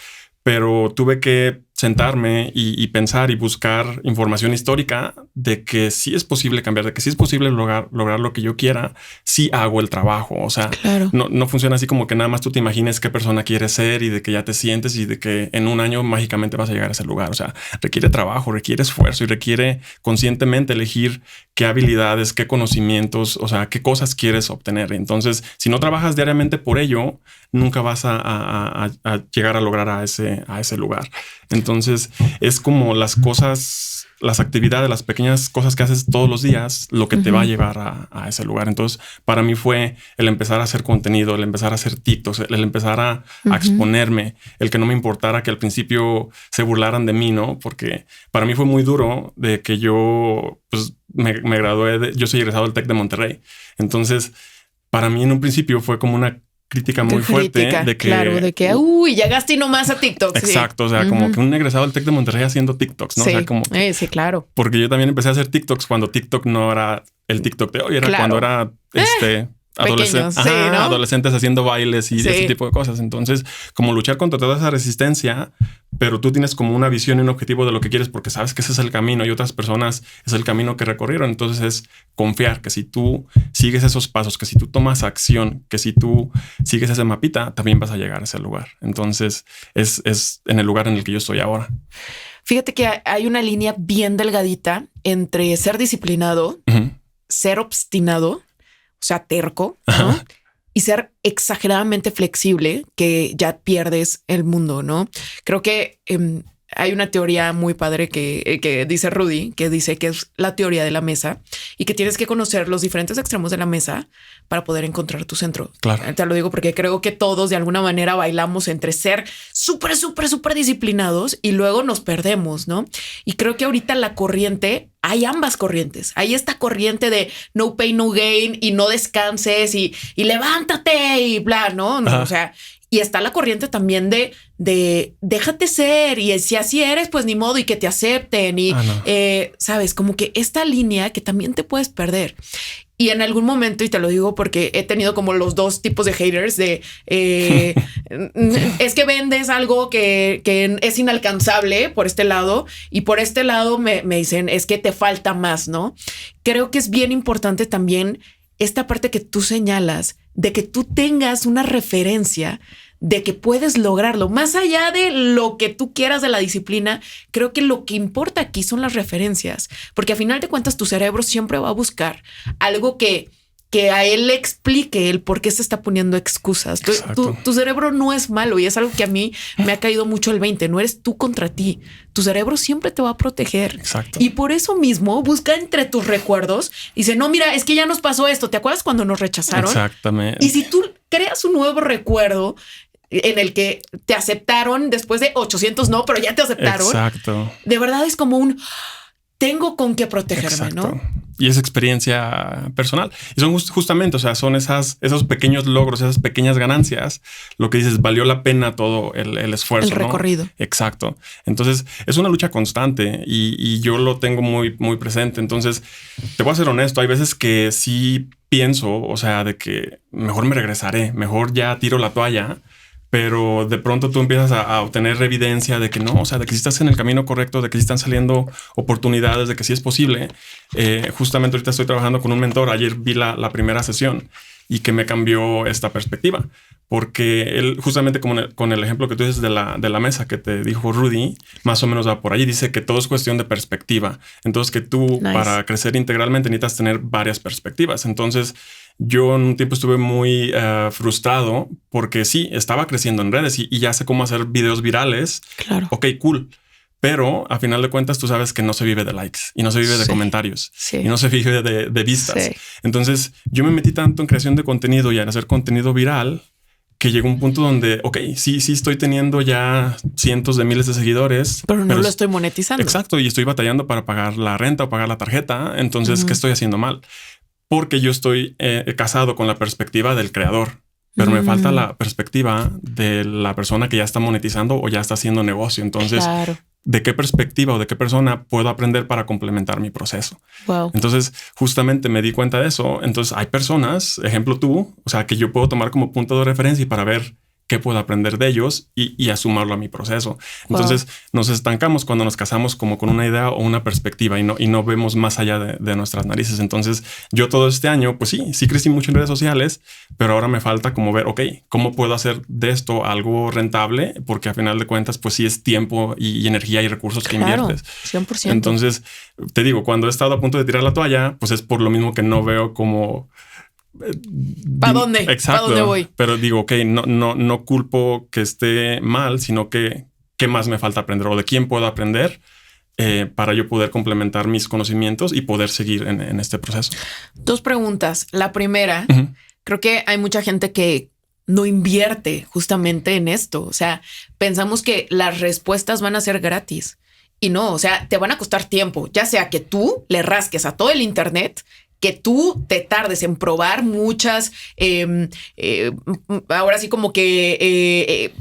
pero tuve que sentarme y pensar y buscar información histórica de que sí es posible cambiar, de que sí es posible lograr lo que yo quiera, si hago el trabajo. O sea, claro, no funciona así como que nada más tú te imagines qué persona quieres ser y de que ya te sientes y de que en un año mágicamente vas a llegar a ese lugar. O sea, requiere trabajo, requiere esfuerzo y requiere conscientemente elegir qué habilidades, qué conocimientos, o sea, qué cosas quieres obtener. Entonces, si no trabajas diariamente por ello, nunca vas a llegar a lograr a ese lugar. Entonces es como las cosas, las actividades, las pequeñas cosas que haces todos los días, lo que te va a llevar a ese lugar. Entonces para mí fue el empezar a hacer contenido, el empezar a hacer TikToks, el empezar a exponerme, el que no me importara que al principio se burlaran de mí, ¿no? Porque para mí fue muy duro de que yo pues me gradué, yo soy egresado del TEC de Monterrey. Entonces para mí en un principio fue como una crítica muy fuerte de que... Claro, de que llegaste y nomás a TikTok. Exacto, sí. O sea, como que un egresado del TEC de Monterrey haciendo TikToks, ¿no? Sí, o sea, como que, sí, claro. Porque yo también empecé a hacer TikToks cuando TikTok no era el TikTok de hoy, era cuando era adolescentes haciendo bailes y ese tipo de cosas. Entonces, como luchar contra toda esa resistencia, pero tú tienes como una visión y un objetivo de lo que quieres porque sabes que ese es el camino y otras personas es el camino que recorrieron. Entonces es confiar que si tú sigues esos pasos, que si tú tomas acción, que si tú sigues ese mapita, también vas a llegar a ese lugar. Entonces es en el lugar en el que yo estoy ahora. Fíjate que hay una línea bien delgadita entre ser disciplinado, ser obstinado, o sea, terco, ¿no? Y ser exageradamente flexible, que ya pierdes el mundo, ¿no? Creo que hay una teoría muy padre que dice Rudy, que dice que es la teoría de la mesa y que tienes que conocer los diferentes extremos de la mesa para poder encontrar tu centro. Claro. Te lo digo porque creo que todos de alguna manera bailamos entre ser súper disciplinados y luego nos perdemos, ¿no? Y creo que ahorita la corriente, hay ambas corrientes. Hay esta corriente de no pain, no gain y no descanses y levántate y bla, ¿no? O sea, y está la corriente también de déjate ser y si así eres, pues ni modo y que te acepten y sabes, como que esta línea que también te puedes perder. Y en algún momento, y te lo digo porque he tenido como los dos tipos de haters de es que vendes algo que es inalcanzable por este lado y por este lado me dicen es que te falta más, ¿no? Creo que es bien importante también esta parte que tú señalas de que tú tengas una referencia de que puedes lograrlo. Más allá de lo que tú quieras de la disciplina, creo que lo que importa aquí son las referencias, porque a final de cuentas tu cerebro siempre va a buscar algo que a él le explique el por qué se está poniendo excusas. Tu cerebro no es malo y es algo que a mí me ha caído mucho el 20. No eres tú contra ti. Tu cerebro siempre te va a proteger. Exacto. Y por eso mismo busca entre tus recuerdos y dice, no, mira, es que ya nos pasó esto. ¿Te acuerdas cuando nos rechazaron? Exactamente. Y si tú creas un nuevo recuerdo en el que te aceptaron después de 800 no, pero ya te aceptaron. Exacto. De verdad es como un tengo con qué protegerme, exacto, ¿no? Y es experiencia personal. Y son justamente, o sea, son esos pequeños logros, esas pequeñas ganancias, lo que dices, valió la pena todo el esfuerzo. El recorrido. ¿No? Exacto. Entonces, es una lucha constante y yo lo tengo muy, muy presente. Entonces, te voy a ser honesto, hay veces que sí pienso, o sea, de que mejor me regresaré, mejor ya tiro la toalla. Pero de pronto tú empiezas a obtener evidencia de que no, o sea, de que sí estás en el camino correcto, de que sí están saliendo oportunidades, de que sí es posible. Justamente ahorita estoy trabajando con un mentor. Ayer vi la primera sesión y que me cambió esta perspectiva. Porque él, justamente como con el ejemplo que tú dices de la mesa que te dijo Rudy, más o menos va por ahí. Dice que todo es cuestión de perspectiva. Entonces que tú para crecer integralmente necesitas tener varias perspectivas. Entonces yo en un tiempo estuve muy frustrado porque sí, estaba creciendo en redes y ya sé cómo hacer videos virales. Claro. Ok, cool. Pero a final de cuentas tú sabes que no se vive de likes y no se vive de comentarios y no se vive de vistas. Sí. Entonces yo me metí tanto en creación de contenido y en hacer contenido viral que llegó un punto donde, ok, sí estoy teniendo ya cientos de miles de seguidores. Pero no lo estoy monetizando. Exacto. Y estoy batallando para pagar la renta o pagar la tarjeta. Entonces, ¿qué estoy haciendo mal? Porque yo estoy casado con la perspectiva del creador, pero me falta la perspectiva de la persona que ya está monetizando o ya está haciendo negocio. Entonces, ¿de qué perspectiva o de qué persona puedo aprender para complementar mi proceso? Wow. Entonces, justamente me di cuenta de eso. Entonces, hay personas, ejemplo tú, o sea, que yo puedo tomar como punto de referencia y para ver qué puedo aprender de ellos y a sumarlo a mi proceso. Entonces nos estancamos cuando nos casamos como con una idea o una perspectiva y no vemos más allá de nuestras narices. Entonces yo todo este año, pues sí crecí mucho en redes sociales, pero ahora me falta como ver, ok, ¿cómo puedo hacer de esto algo rentable? Porque a final de cuentas, pues sí es tiempo y energía y recursos que inviertes. 100%. Entonces te digo, cuando he estado a punto de tirar la toalla, pues es por lo mismo que no veo como... ¿Para dónde? Exacto. ¿Para dónde voy? Pero digo, ok, no culpo que esté mal, sino que qué más me falta aprender o de quién puedo aprender para yo poder complementar mis conocimientos y poder seguir en este proceso. 2 preguntas. La primera, creo que hay mucha gente que no invierte justamente en esto. O sea, pensamos que las respuestas van a ser gratis y no, o sea, te van a costar tiempo, ya sea que tú le rasques a todo el internet, que tú te tardes en probar muchas, ahora sí como que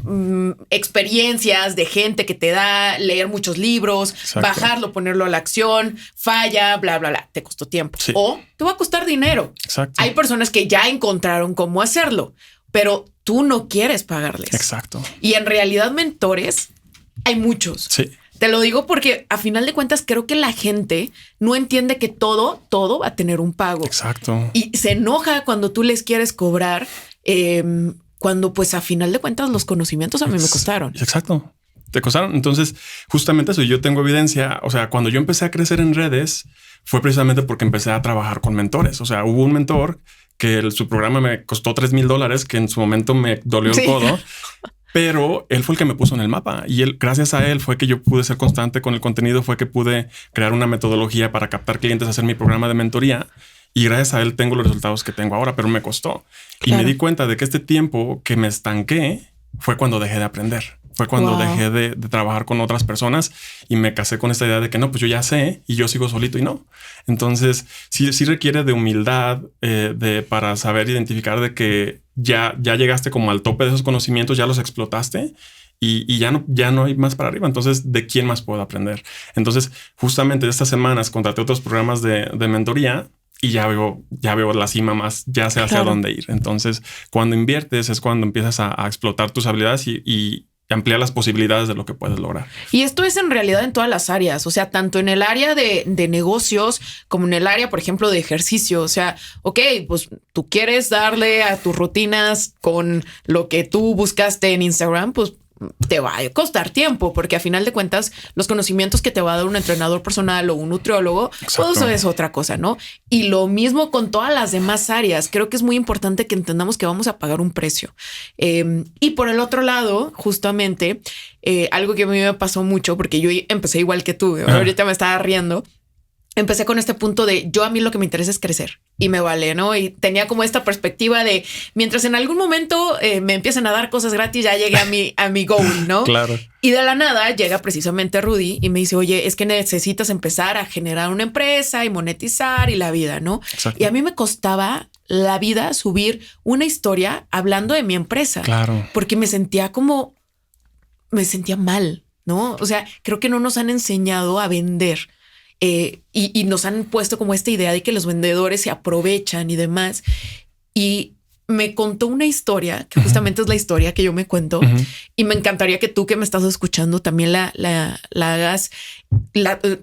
experiencias de gente que te da, leer muchos libros, exacto, bajarlo, ponerlo a la acción, falla, bla, bla, bla. Te costó tiempo. Sí. O te va a costar dinero. Exacto. Hay personas que ya encontraron cómo hacerlo, pero tú no quieres pagarles. Exacto. Y en realidad mentores hay muchos. Sí. Te lo digo porque a final de cuentas creo que la gente no entiende que todo va a tener un pago. Exacto. Y se enoja cuando tú les quieres cobrar, cuando pues a final de cuentas los conocimientos a mí me costaron. Exacto. Te costaron. Entonces, justamente eso, yo tengo evidencia. O sea, cuando yo empecé a crecer en redes fue precisamente porque empecé a trabajar con mentores. O sea, hubo un mentor que su programa me costó $3,000, que en su momento me dolió el codo. Pero él fue el que me puso en el mapa y gracias a él fue que yo pude ser constante con el contenido, fue que pude crear una metodología para captar clientes, hacer mi programa de mentoría. Y gracias a él tengo los resultados que tengo ahora, pero me costó. Claro. Y me di cuenta de que este tiempo que me estanqué fue cuando dejé de aprender. Fue cuando dejé de trabajar con otras personas y me casé con esta idea de que no, pues yo ya sé y yo sigo solito y no. Entonces sí requiere de humildad para saber identificar de que ya llegaste como al tope de esos conocimientos, ya los explotaste y ya no hay más para arriba. Entonces, ¿de quién más puedo aprender? Entonces, justamente estas semanas contraté otros programas de mentoría y ya veo la cima más, ya sé hacia dónde ir. Entonces, cuando inviertes es cuando empiezas a explotar tus habilidades y ampliar las posibilidades de lo que puedes lograr. Y esto es en realidad en todas las áreas, o sea, tanto en el área de negocios como en el área, por ejemplo, de ejercicio. O sea, ok, pues tú quieres darle a tus rutinas con lo que tú buscaste en Instagram, pues te va a costar tiempo, porque a final de cuentas los conocimientos que te va a dar un entrenador personal o un nutriólogo, todo eso es otra cosa, ¿no? Y lo mismo con todas las demás áreas. Creo que es muy importante que entendamos que vamos a pagar un precio. Y por el otro lado, justamente, algo que a mí me pasó mucho, porque yo empecé igual que tú, ahorita me estaba riendo. Empecé con este punto de a mí lo que me interesa es crecer y me vale, ¿no? Y tenía como esta perspectiva de mientras en algún momento me empiecen a dar cosas gratis, ya llegué a mi goal, ¿no? Claro. Y de la nada llega precisamente Rudy y me dice, oye, es que necesitas empezar a generar una empresa y monetizar y la vida, ¿no? Exacto. Y a mí me costaba la vida subir una historia hablando de mi empresa. Claro. Porque me sentía mal, ¿no? O sea, creo que no nos han enseñado a vender. Y nos han puesto como esta idea de que los vendedores se aprovechan y demás. Y me contó una historia que justamente es la historia que yo me cuento. Y me encantaría que tú que me estás escuchando también la hagas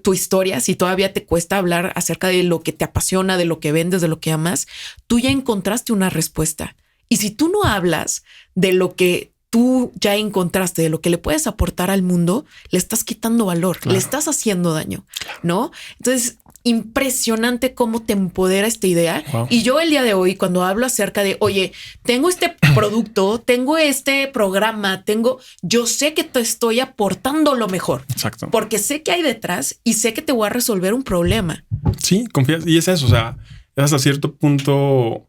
tu historia. Si todavía te cuesta hablar acerca de lo que te apasiona, de lo que vendes, de lo que amas, tú ya encontraste una respuesta. Y si tú no hablas de lo que tú ya encontraste, de lo que le puedes aportar al mundo, le estás quitando valor, le estás haciendo daño, ¿no? Entonces, impresionante cómo te empodera esta idea. Wow. Y yo el día de hoy, cuando hablo acerca de, oye, tengo este producto, tengo este programa, yo sé que te estoy aportando lo mejor. Exacto. Porque sé que hay detrás y sé que te voy a resolver un problema. Sí, confías. Y es eso, o sea, es hasta cierto punto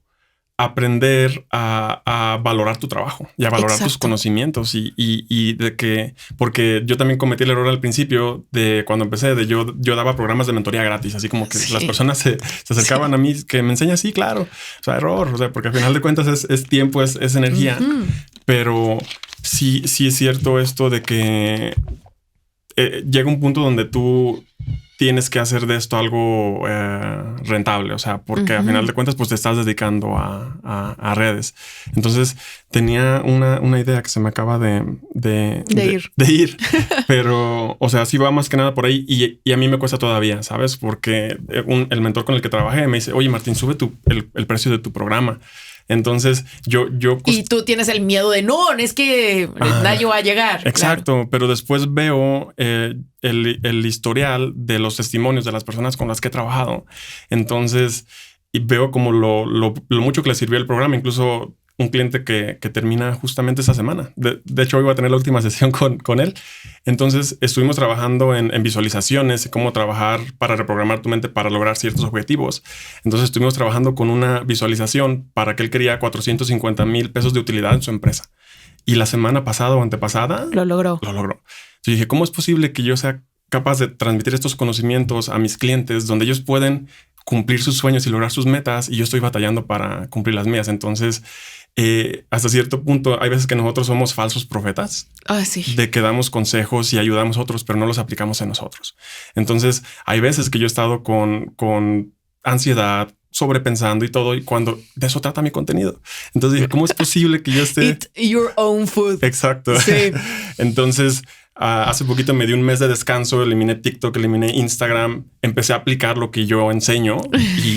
aprender a valorar tu trabajo y a valorar tus conocimientos y de que, porque yo también cometí el error al principio de cuando empecé, yo daba programas de mentoría gratis, así como que las personas se acercaban a mí, que me enseña, sí, claro, o sea, error, o sea, porque al final de cuentas es tiempo, es energía, pero sí es cierto esto de que llega un punto donde tú tienes que hacer de esto algo rentable, o sea, porque a final de cuentas pues te estás dedicando a redes. Entonces tenía una idea que se me acaba de ir, pero o sea, sí va más que nada por ahí y a mí me cuesta todavía, ¿sabes? Porque el mentor con el que trabajé me dice, oye Martín, sube el precio de tu programa. Entonces yo y tú tienes el miedo de no, es que nadie va a llegar. Exacto. Claro. Pero después veo el historial de los testimonios de las personas con las que he trabajado. Entonces y veo como lo mucho que le sirvió el programa. Incluso un cliente que termina justamente esta semana. De hecho, hoy voy a tener la última sesión con él. Entonces estuvimos trabajando en visualizaciones, cómo trabajar para reprogramar tu mente para lograr ciertos objetivos. Entonces estuvimos trabajando con una visualización para que él quería 450,000 pesos de utilidad en su empresa. Y la semana pasada o antepasada lo logró. Entonces dije, ¿cómo es posible que yo sea capaz de transmitir estos conocimientos a mis clientes donde ellos pueden cumplir sus sueños y lograr sus metas y yo estoy batallando para cumplir las mías? Entonces, hasta cierto punto hay veces que nosotros somos falsos profetas de que damos consejos y ayudamos a otros, pero no los aplicamos en nosotros. Entonces hay veces que yo he estado con ansiedad, sobrepensando y todo, y cuando de eso trata mi contenido. Entonces dije, ¿cómo es posible que yo esté... Eat your own food. Exacto. Sí. Entonces hace poquito me di un mes de descanso, eliminé TikTok, eliminé Instagram, empecé a aplicar lo que yo enseño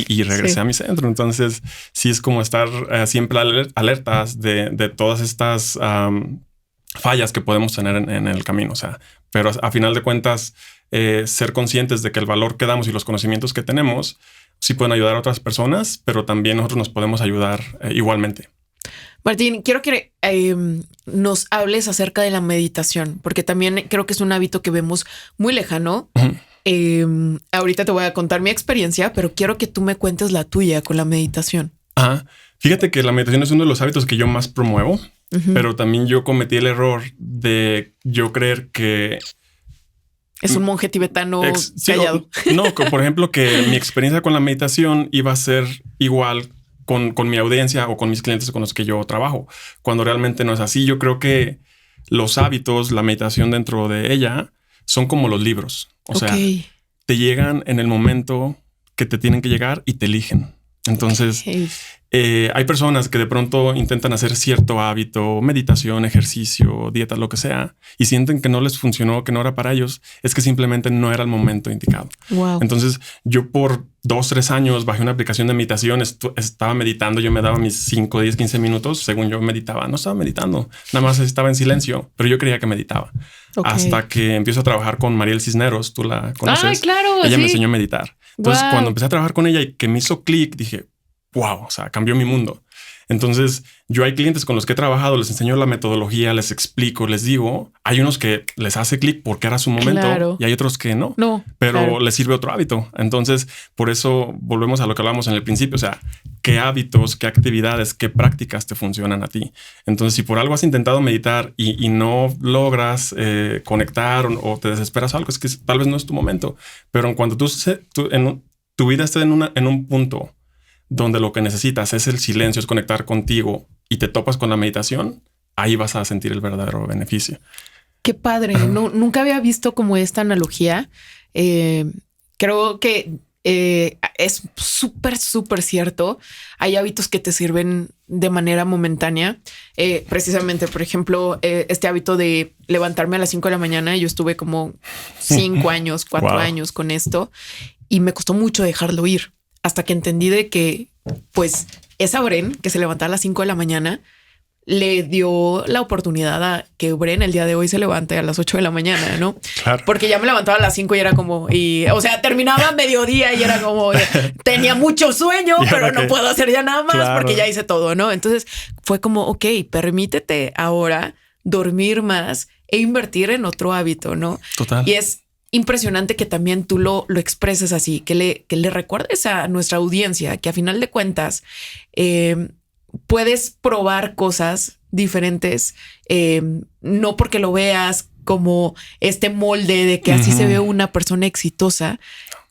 y regresé a mi centro. Entonces sí es como estar siempre alertas de todas estas fallas que podemos tener en el camino. O sea, pero a final de cuentas ser conscientes de que el valor que damos y los conocimientos que tenemos sí pueden ayudar a otras personas, pero también nosotros nos podemos ayudar igualmente. Martín, quiero que nos hables acerca de la meditación, porque también creo que es un hábito que vemos muy lejano. Ahorita te voy a contar mi experiencia, pero quiero que tú me cuentes la tuya con la meditación. Fíjate que la meditación es uno de los hábitos que yo más promuevo, pero también yo cometí el error de yo creer que es un monje tibetano callado. Por ejemplo, que mi experiencia con la meditación iba a ser igual con mi audiencia o con mis clientes con los que yo trabajo, cuando realmente no es así. Yo creo que los hábitos, la meditación dentro de ella son como los libros. O sea, te llegan en el momento que te tienen que llegar y te eligen. Entonces, hay personas que de pronto intentan hacer cierto hábito, meditación, ejercicio, dieta, lo que sea, y sienten que no les funcionó, que no era para ellos. Es que simplemente no era el momento indicado. Wow. Entonces, yo por 2-3 años bajé una aplicación de meditación, estaba meditando, yo me daba mis 5, 10, 15 minutos, según yo meditaba. No estaba meditando, nada más estaba en silencio, pero yo creía que meditaba. Hasta que empiezo a trabajar con Mariel Cisneros, tú la conoces. Ay, claro, ella me enseñó a meditar. Entonces, cuando empecé a trabajar con ella y que me hizo clic, dije, wow, o sea, cambió mi mundo. Entonces, yo hay clientes con los que he trabajado, les enseño la metodología, les explico, les digo, hay unos que les hace clic porque era su momento y hay otros que no, pero les sirve otro hábito. Entonces, por eso volvemos a lo que hablamos en el principio, o sea, qué hábitos, qué actividades, qué prácticas te funcionan a ti. Entonces, si por algo has intentado meditar y no logras conectar o te desesperas algo, es que tal vez no es tu momento. Pero en cuanto tu vida esté en un punto donde lo que necesitas es el silencio, es conectar contigo y te topas con la meditación, ahí vas a sentir el verdadero beneficio. Qué padre. Nunca había visto como esta analogía. Creo que es súper, súper cierto. Hay hábitos que te sirven de manera momentánea. Precisamente, por ejemplo, este hábito de levantarme a las 5 de la mañana. Yo estuve como 5 años, 4 años con esto y me costó mucho dejarlo ir. Hasta que entendí de que, pues, esa Bren que se levantaba a las 5 de la mañana le dio la oportunidad a que Bren el día de hoy se levante a las 8 de la mañana, ¿no? Claro. Porque ya me levantaba a las 5 y era como, o sea, terminaba mediodía y era como, tenía mucho sueño, pero no puedo hacer ya nada más porque ya hice todo, ¿no? Entonces fue como, ok, permítete ahora dormir más e invertir en otro hábito, ¿no? Total. Y es impresionante que también tú lo expreses así, que le recuerdes a nuestra audiencia que a final de cuentas puedes probar cosas diferentes, no porque lo veas como este molde de que así se ve una persona exitosa.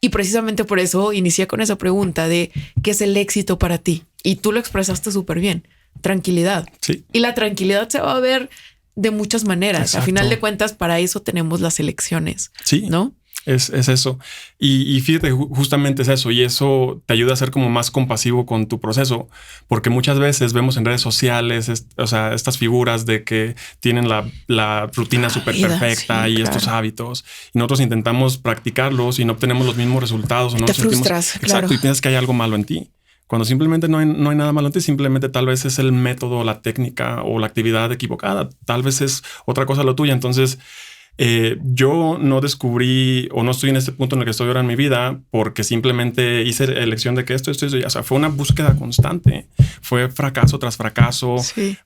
Y precisamente por eso inicié con esa pregunta de ¿qué es el éxito para ti? Y tú lo expresaste súper bien. Tranquilidad. Sí. Y la tranquilidad se va a ver de muchas maneras. Exacto. A final de cuentas, para eso tenemos las elecciones. Sí, ¿no? Es eso. Y fíjate, justamente es eso. Y eso te ayuda a ser como más compasivo con tu proceso, porque muchas veces vemos en redes sociales, o sea, estas figuras de que tienen la rutina súper perfecta y estos hábitos. Y nosotros intentamos practicarlos y no obtenemos los mismos resultados. O no te frustras. Exacto. Claro. Y piensas que hay algo malo en ti. Cuando simplemente no hay nada malo en ti, simplemente tal vez es el método, la técnica o la actividad equivocada. Tal vez es otra cosa lo tuya. Entonces, yo no descubrí o no estoy en este punto en el que estoy ahora en mi vida porque simplemente hice elección de que esto. O sea, fue una búsqueda constante. Fue fracaso tras fracaso,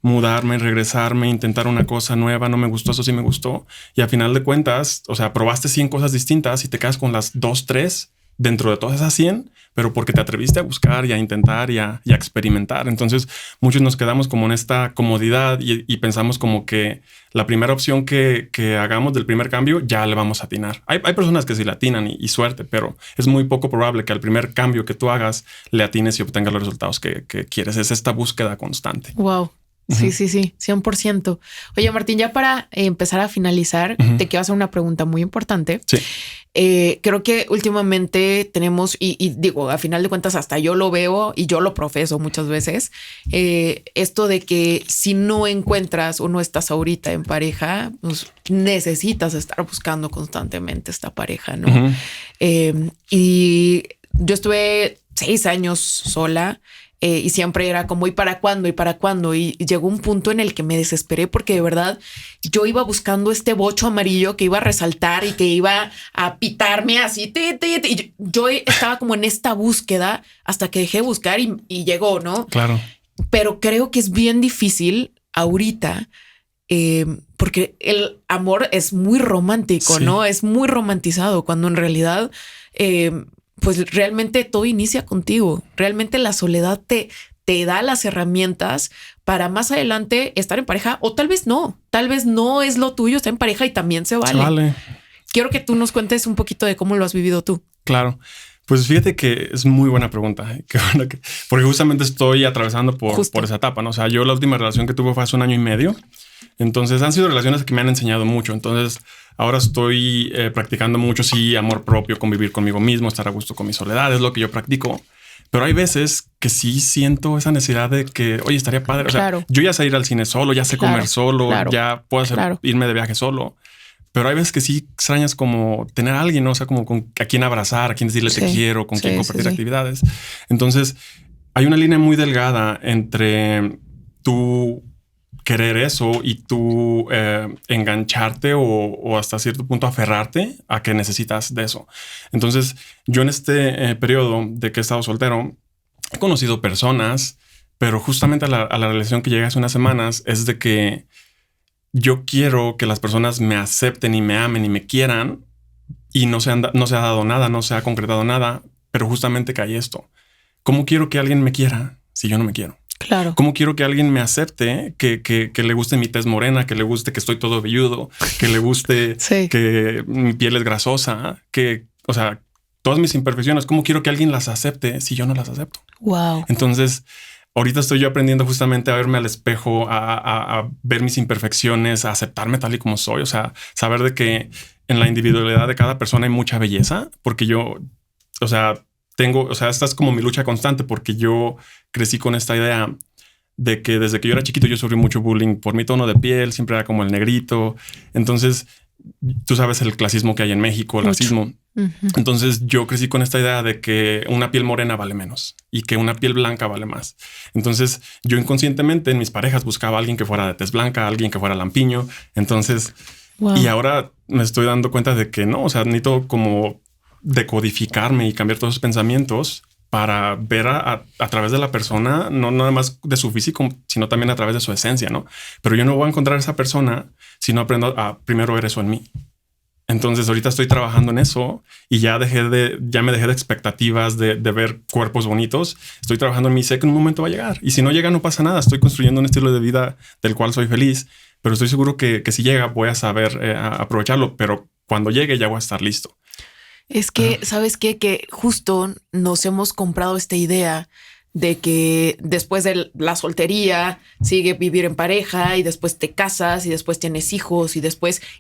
mudarme, regresarme, intentar una cosa nueva. No me gustó, eso sí me gustó. Y al final de cuentas, o sea, probaste 100 cosas distintas y te quedas con las 2, 3 dentro de todas esas 100, pero porque te atreviste a buscar y a intentar y a experimentar. Entonces muchos nos quedamos como en esta comodidad y pensamos como que la primera opción que hagamos del primer cambio ya le vamos a atinar. Hay personas que sí le atinan y suerte, pero es muy poco probable que al primer cambio que tú hagas le atines y obtengas los resultados que quieres. Es esta búsqueda constante. Wow. Sí, 100%. Oye, Martín, ya para empezar a finalizar, te quiero hacer una pregunta muy importante. Sí. Creo que últimamente tenemos, y digo, a final de cuentas, hasta yo lo veo y yo lo profeso muchas veces, esto de que si no encuentras o no estás ahorita en pareja, pues necesitas estar buscando constantemente esta pareja, ¿no? Y yo estuve 6 años sola. Y siempre era como, ¿y para cuándo? ¿Y para cuándo? Y llegó un punto en el que me desesperé porque de verdad yo iba buscando este bocho amarillo que iba a resaltar y que iba a pitarme así. Y yo estaba como en esta búsqueda hasta que dejé de buscar y llegó, ¿no? Claro. pero creo que es bien difícil ahorita porque el amor es muy romántico, ¿no? Es muy romantizado cuando en realidad, pues realmente todo inicia contigo. Realmente la soledad te da las herramientas para más adelante estar en pareja o tal vez no es lo tuyo, estar en pareja y también se vale. Se vale. Quiero que tú nos cuentes un poquito de cómo lo has vivido tú. Claro. Pues fíjate que es muy buena pregunta. Porque justamente estoy atravesando por esa etapa, ¿no? O sea, yo la última relación que tuve fue hace 1 año y medio. Entonces han sido relaciones que me han enseñado mucho. Entonces ahora estoy practicando mucho, sí, amor propio, convivir conmigo mismo, estar a gusto con mi soledad, es lo que yo practico. Pero hay veces que sí siento esa necesidad de que, oye, estaría padre. O sea, yo ya sé ir al cine solo, ya sé comer solo, ya puedo irme de viaje solo. Pero hay veces que sí extrañas como tener a alguien, ¿no? O sea, como a quien abrazar, a quien decirle te quiero, con quien compartir actividades. Entonces hay una línea muy delgada entre tú querer eso y tú engancharte o hasta cierto punto aferrarte a que necesitas de eso. Entonces yo en este periodo de que he estado soltero he conocido personas, pero justamente a la relación que llegué hace unas semanas es de que yo quiero que las personas me acepten y me amen y me quieran y no se ha dado nada, no se ha concretado nada, pero justamente cae esto. ¿Cómo quiero que alguien me quiera si yo no me quiero? Claro. ¿Cómo quiero que alguien me acepte, que le guste mi tez morena, que le guste que estoy todo velludo, que le guste que mi piel es grasosa, o sea, todas mis imperfecciones? ¿Cómo quiero que alguien las acepte si yo no las acepto? Wow. Entonces, ahorita estoy yo aprendiendo justamente a verme al espejo, a ver mis imperfecciones, a aceptarme tal y como soy. O sea, saber de que en la individualidad de cada persona hay mucha belleza, porque yo, o sea, esta es como mi lucha constante, porque yo crecí con esta idea de que desde que yo era chiquito yo sufrí mucho bullying por mi tono de piel, siempre era como el negrito. Entonces, tú sabes el clasismo que hay en México, el racismo. Entonces yo crecí con esta idea de que una piel morena vale menos y que una piel blanca vale más. Entonces yo inconscientemente en mis parejas buscaba a alguien que fuera de tez blanca, alguien que fuera lampiño. Entonces, y ahora me estoy dando cuenta de que no, o sea, necesito como decodificarme y cambiar todos esos pensamientos para ver a través de la persona, no nada más de su físico, sino también a través de su esencia, ¿no? Pero yo no voy a encontrar a esa persona si no aprendo a primero ver eso en mí. Entonces ahorita estoy trabajando en eso y ya me dejé de expectativas de ver cuerpos bonitos. Estoy trabajando en mí, sé que en un momento va a llegar. Y si no llega, no pasa nada. Estoy construyendo un estilo de vida del cual soy feliz, pero estoy seguro que si llega voy a saber aprovecharlo. Pero cuando llegue ya voy a estar listo. Es que, ¿sabes qué? Que justo nos hemos comprado esta idea de que después de la soltería sigue vivir en pareja y después te casas y después tienes hijos y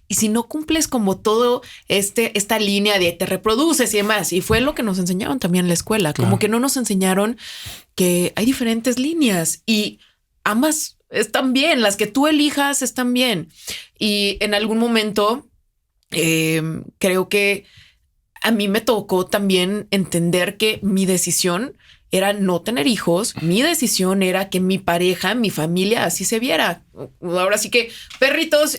si no cumples como todo esta línea de te reproduces y demás. Y fue lo que nos enseñaron también en la escuela. Claro. Como que no nos enseñaron que hay diferentes líneas y ambas están bien. Las que tú elijas están bien. Y en algún momento creo que a mí me tocó también entender que mi decisión era no tener hijos. Mi decisión era que mi pareja, mi familia así se viera. Ahora sí que perritos,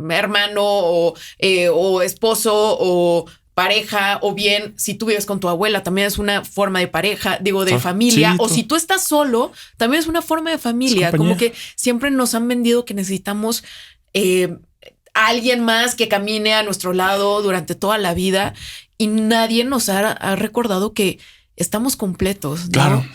hermano o esposo o pareja, o bien si tú vives con tu abuela también es una forma de pareja, de familia, sí, o si tú estás solo también es una forma de familia. Como que siempre nos han vendido que necesitamos alguien más que camine a nuestro lado durante toda la vida y nadie nos ha recordado que estamos completos, ¿no? Claro,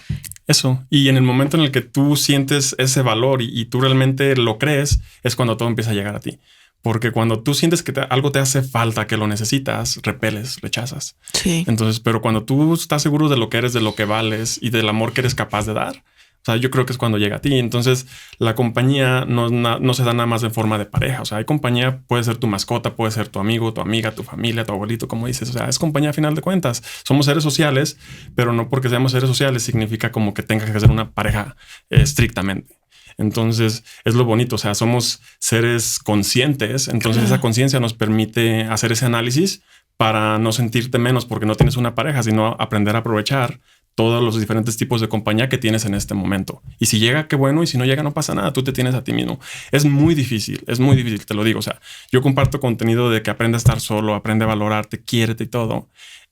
eso. Y en el momento en el que tú sientes ese valor y tú realmente lo crees, es cuando todo empieza a llegar a ti. Porque cuando tú sientes que algo te hace falta, que lo necesitas, repeles, rechazas. Sí. Entonces, pero cuando tú estás seguro de lo que eres, de lo que vales y del amor que eres capaz de dar, o sea, yo creo que es cuando llega a ti. Entonces, la compañía no se da nada más de forma de pareja. O sea, hay compañía, puede ser tu mascota, puede ser tu amigo, tu amiga, tu familia, tu abuelito, como dices. O sea, es compañía a final de cuentas. Somos seres sociales, pero no porque seamos seres sociales significa como que tenga que ser una pareja estrictamente. Entonces, es lo bonito. O sea, somos seres conscientes. Entonces, esa conciencia nos permite hacer ese análisis para no sentirte menos porque no tienes una pareja, sino aprender a aprovechar todos los diferentes tipos de compañía que tienes en este momento. Y si llega, qué bueno. Y si no llega, no pasa nada. Tú te tienes a ti mismo. Es muy difícil, te lo digo. O sea, yo comparto contenido de que aprende a estar solo, aprende a valorarte, quiérete y todo.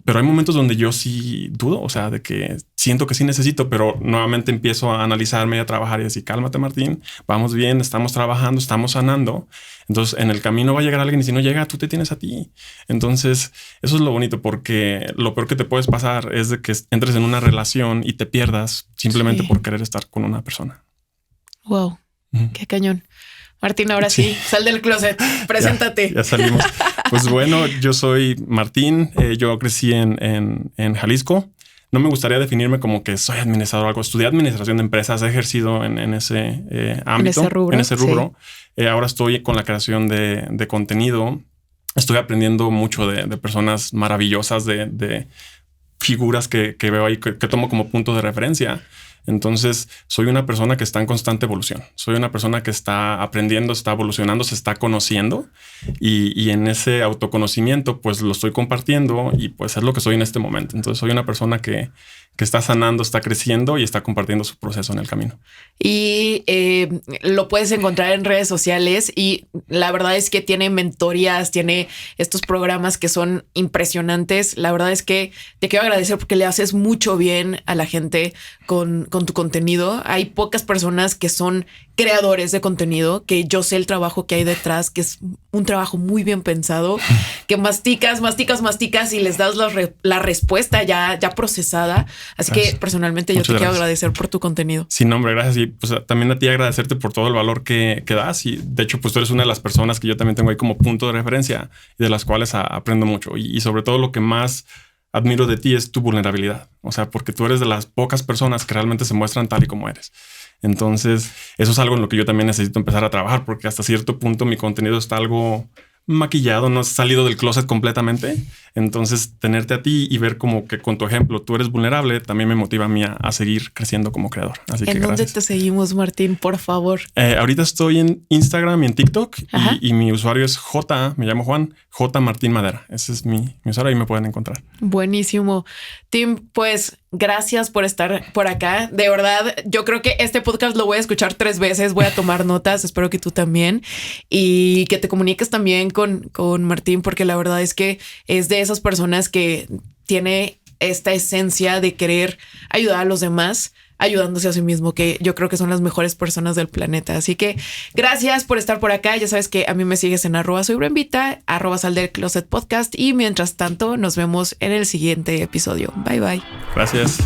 Pero hay momentos donde yo sí dudo, o sea, de que siento que sí necesito, pero nuevamente empiezo a analizarme y a trabajar y decir, cálmate, Martín, vamos bien, estamos trabajando, estamos sanando. Entonces en el camino va a llegar alguien y si no llega, tú te tienes a ti. Entonces eso es lo bonito, porque lo peor que te puedes pasar es de que entres en una relación y te pierdas simplemente por querer estar con una persona. Wow, qué cañón. Martín, ahora sí, sal del closet, preséntate. Ya salimos. Pues bueno, yo soy Martín, yo crecí en Jalisco. No me gustaría definirme como que soy administrador o algo. Estudié administración de empresas, he ejercido en ese ámbito, en ese rubro. Sí. Ahora estoy con la creación de contenido. Estoy aprendiendo mucho de personas maravillosas, de figuras que veo ahí, que tomo como punto de referencia. Entonces, soy una persona que está en constante evolución. Soy una persona que está aprendiendo, está evolucionando, se está conociendo y en ese autoconocimiento, pues lo estoy compartiendo y pues es lo que soy en este momento. Entonces, soy una persona que está sanando, está creciendo y está compartiendo su proceso en el camino. Y lo puedes encontrar en redes sociales y la verdad es que tiene mentorías, tiene estos programas que son impresionantes. La verdad es que te quiero agradecer porque le haces mucho bien a la gente con tu contenido. Hay pocas personas que son creadores de contenido, que yo sé el trabajo que hay detrás, que es un trabajo muy bien pensado, que masticas y les das la respuesta ya procesada. Así gracias. Que personalmente yo te quiero agradecer por tu contenido. Sí, hombre, gracias. Y pues también a ti agradecerte por todo el valor que das. Y de hecho, pues tú eres una de las personas que yo también tengo ahí como punto de referencia y de las cuales aprendo mucho. Y sobre todo lo que más admiro de ti es tu vulnerabilidad. O sea, porque tú eres de las pocas personas que realmente se muestran tal y como eres. Entonces, eso es algo en lo que yo también necesito empezar a trabajar, porque hasta cierto punto mi contenido está algo maquillado, no has salido del closet completamente. Entonces, tenerte a ti y ver como que con tu ejemplo tú eres vulnerable también me motiva a mí a seguir creciendo como creador. Así que ¿en dónde te seguimos, Martín? Por favor. Ahorita estoy en Instagram y en TikTok y mi usuario es me llamo Juan, J Martín Madera. Ese es mi usuario, ahí me pueden encontrar. Buenísimo. Tim, pues gracias por estar por acá. De verdad, yo creo que este podcast lo voy a escuchar 3 veces. Voy a tomar notas. Espero que tú también. Y que te comuniques también con Martín, porque la verdad es que es de esas personas que tiene esta esencia de querer ayudar a los demás, ayudándose a sí mismo, que yo creo que son las mejores personas del planeta. Así que gracias por estar por acá. Ya sabes que a mí me sigues en @soybrenvita, @sal del closet podcast. Y mientras tanto, nos vemos en el siguiente episodio. Bye, bye. Gracias.